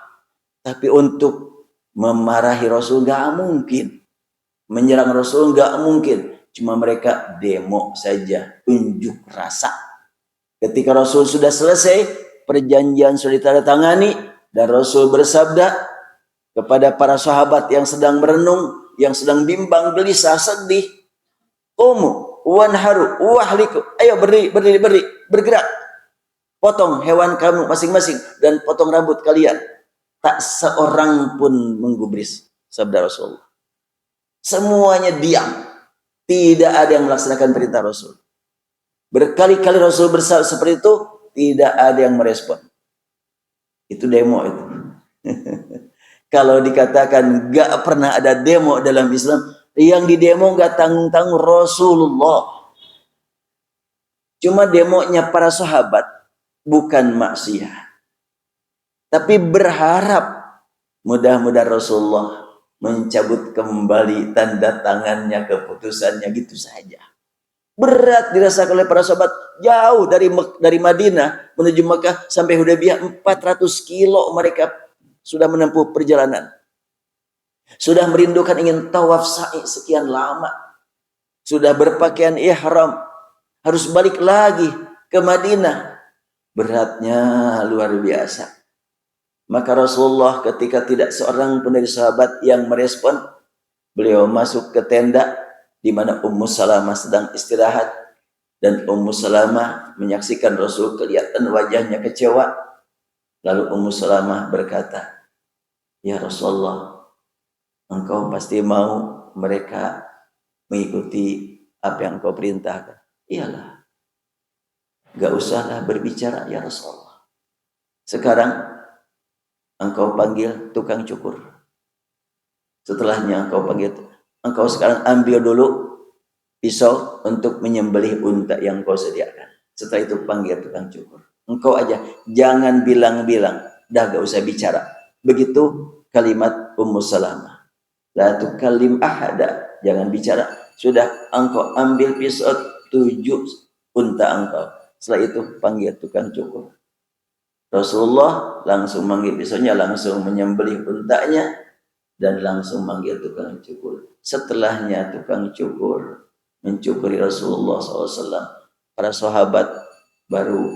Tapi untuk memarahi Rasul nggak mungkin. Menyerang Rasul nggak mungkin. Cuma mereka demo saja, unjuk rasa. Ketika Rasul sudah selesai, perjanjian sudah ditandatangani, dan Rasul bersabda kepada para sahabat yang sedang merenung, yang sedang bimbang, gelisah, sedih, "Qumu wanharu wahliku." Ayo berdiri, bergerak. Potong hewan kamu masing-masing dan potong rambut kalian. Tak seorang pun menggubris, sabda Rasulullah. Semuanya diam. Tidak ada yang melaksanakan perintah Rasul. Berkali-kali Rasul bersabda seperti itu, tidak ada yang merespon. Itu demo itu. Kalau dikatakan gak pernah ada demo dalam Islam, yang di demo gak tanggung-tanggung Rasulullah. Cuma demonya para sahabat bukan maksiat. Tapi berharap mudah-mudahan Rasulullah mencabut kembali tanda tangannya, keputusannya, gitu saja. Berat dirasakan oleh para sahabat, jauh dari Madinah menuju Mekah sampai Hudaybiyah, 400 kilo mereka sudah menempuh perjalanan. Sudah merindukan ingin tawaf sa'i sekian lama. Sudah berpakaian ihram, harus balik lagi ke Madinah. Beratnya luar biasa. Maka Rasulullah ketika tidak seorang pun dari sahabat yang merespon, beliau masuk ke tenda di mana Ummu Salamah sedang istirahat, dan Ummu Salamah menyaksikan Rasul kelihatan wajahnya kecewa. Lalu Ummu Salamah berkata, "Ya Rasulullah, engkau pasti mau mereka mengikuti apa yang engkau perintahkan." "Iyalah, gak usahlah berbicara ya Rasulullah. Sekarang engkau panggil tukang cukur. Setelahnya engkau sekarang ambil dulu pisau untuk menyembelih unta yang kau sediakan. Setelah itu panggil tukang cukur. Engkau aja, jangan bilang-bilang, dah gak usah bicara." Begitu kalimat Ummu Salamah. La tukallim ahada, jangan bicara. Sudah engkau ambil pisau, tuju unta engkau. Setelah itu panggil tukang cukur. Rasulullah langsung manggil pisaunya, langsung menyembelih untanya, dan langsung manggil tukang cukur. Setelahnya tukang cukur mencukuri Rasulullah SAW. Para sahabat baru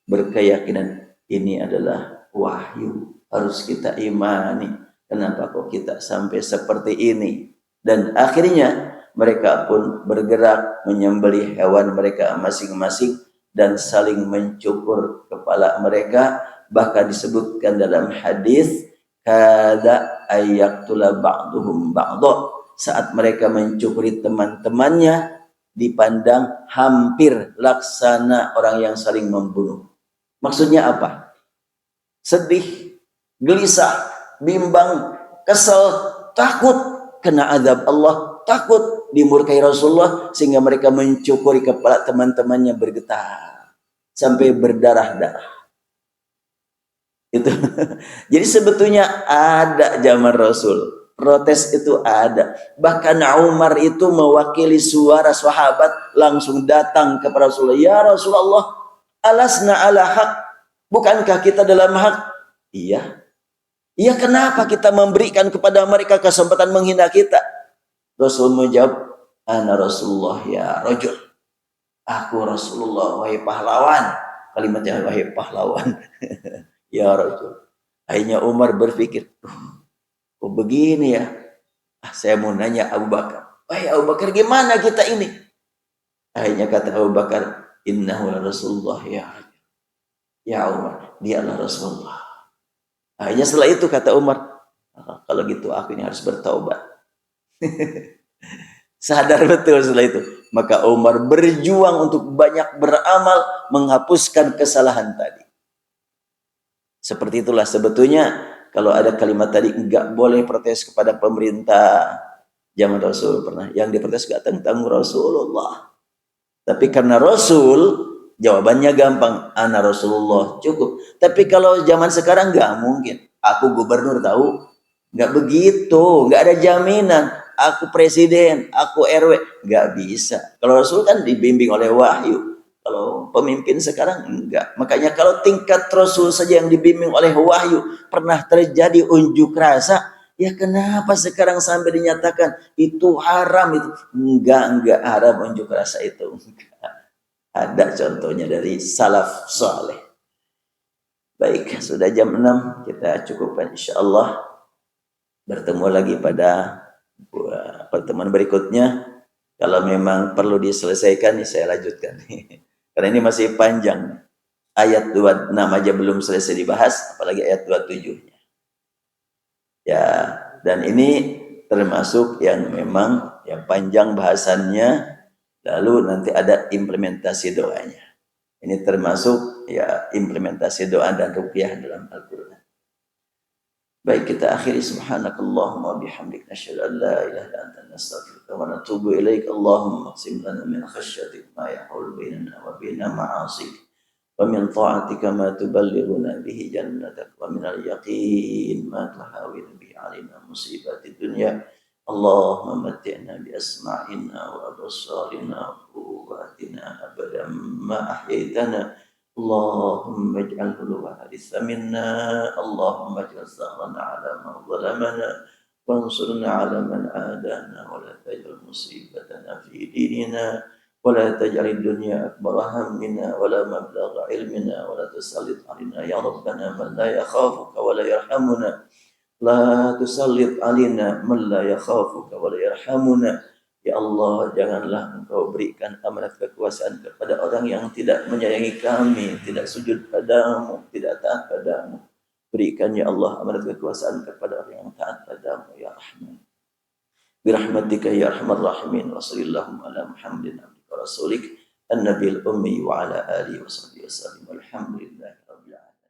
berkeyakinan ini adalah wahyu, harus kita imani. Kenapa kok kita sampai seperti ini? Dan akhirnya mereka pun bergerak menyembelih hewan mereka masing-masing dan saling mencukur kepala mereka. Bahkan disebutkan dalam hadis, kada ayaktula ba'duhum ba'dha, saat mereka mencukuri teman-temannya dipandang hampir laksana orang yang saling membunuh. Maksudnya apa? Sedih, gelisah, bimbang, kesal, takut kena azab Allah, takut dimurkai Rasulullah, sehingga mereka mencukuri kepala teman-temannya bergetar sampai berdarah-darah. Itu. Jadi sebetulnya ada zaman Rasul, protes itu ada. Bahkan Umar itu mewakili suara sahabat langsung datang kepada Rasulullah. "Ya Rasulullah, alasna ala haq? Bukankah kita dalam hak?" "Iya." "Iya, kenapa kita memberikan kepada mereka kesempatan menghina kita?" Rasul menjawab, "Ana Rasulullah ya rajul." Aku Rasulullah, wahai pahlawan. Kalimatnya wahai pahlawan. Ya rajul. Akhirnya Umar berpikir, kok begini ya? Saya mau nanya Abu Bakar. "Wahai Abu Bakar, gimana kita ini?" Akhirnya kata Abu Bakar, "Innahu Rasulullah ya rajul." "Ya Umar, dialah Rasulullah." Akhirnya setelah itu kata Umar, "Kalau gitu aku ini harus bertaubat." Sadar betul setelah itu. Maka Umar berjuang untuk banyak beramal menghapuskan kesalahan tadi. Seperti itulah sebetulnya kalau ada kalimat tadi, enggak boleh protes kepada pemerintah. Zaman Rasul pernah yang diprotes gak tentang Rasulullah. Tapi karena Rasul, jawabannya gampang, ana Rasulullah, cukup. Tapi kalau zaman sekarang nggak mungkin. Aku gubernur tahu, nggak begitu, nggak ada jaminan. aku presiden, aku RW. Nggak bisa. Kalau Rasul kan dibimbing oleh wahyu. Kalau pemimpin sekarang enggak. Makanya kalau tingkat Rasul saja yang dibimbing oleh wahyu pernah terjadi unjuk rasa, ya kenapa sekarang sampai dinyatakan itu haram itu? Enggak haram unjuk rasa itu. Enggak. Ada contohnya dari salaf saleh. Baik, sudah jam 6, kita cukupkan insyaallah. Bertemu lagi pada pertemuan berikutnya. Kalau memang perlu diselesaikan, saya lanjutkan. Karena ini masih panjang. Ayat 26 aja belum selesai dibahas, apalagi ayat 27-nya. Ya, dan ini termasuk yang memang yang panjang bahasannya, lalu nanti ada implementasi doanya. Ini termasuk ya implementasi doa dan ruqyah dalam Al-Quran. Baik, kita akhiri subhanakallahumma bihamdik nasyhadu an la ilaha illa anta nastaghfiruka wa natubu ilaik. Allahumma qsim lana min khashyatik ma yahul bainana wa baina ma'asik wa min ta'atika ma tuballighuna bihi jannatak wa min al-yaqin ma tahawin bihi 'alaina musibatid dunya. Allahumma matti'na bi asma'ina wa absarina wa quwwatina abadan ma ahyaitana. اللهم اجعله الوارث منا اللهم اجعل ثأرنا على من ظلمنا وانصرنا على من عادانا ولا تجعل مصيبتنا في ديننا ولا تجعل الدنيا أكبر همنا ولا مبلغ علمنا ولا تسلط علينا يا ربنا من لا يخافك ولا يرحمنا لا تسلط علينا من لا يخافك ولا يرحمنا. Ya Allah, janganlah Engkau berikan amanat kekuasaan kepada orang yang tidak menyayangi kami, tidak sujud padamu, tidak taat padamu. Berikan ya Allah amanat kekuasaan kepada orang yang taat padamu ya Rahman. Birahmatika ya Arhamar Rahimin. Wa sallallahu ala Muhammadin abdika rasulik an-nabiyil ummi wa ala alihi wa sahbihi wasallam.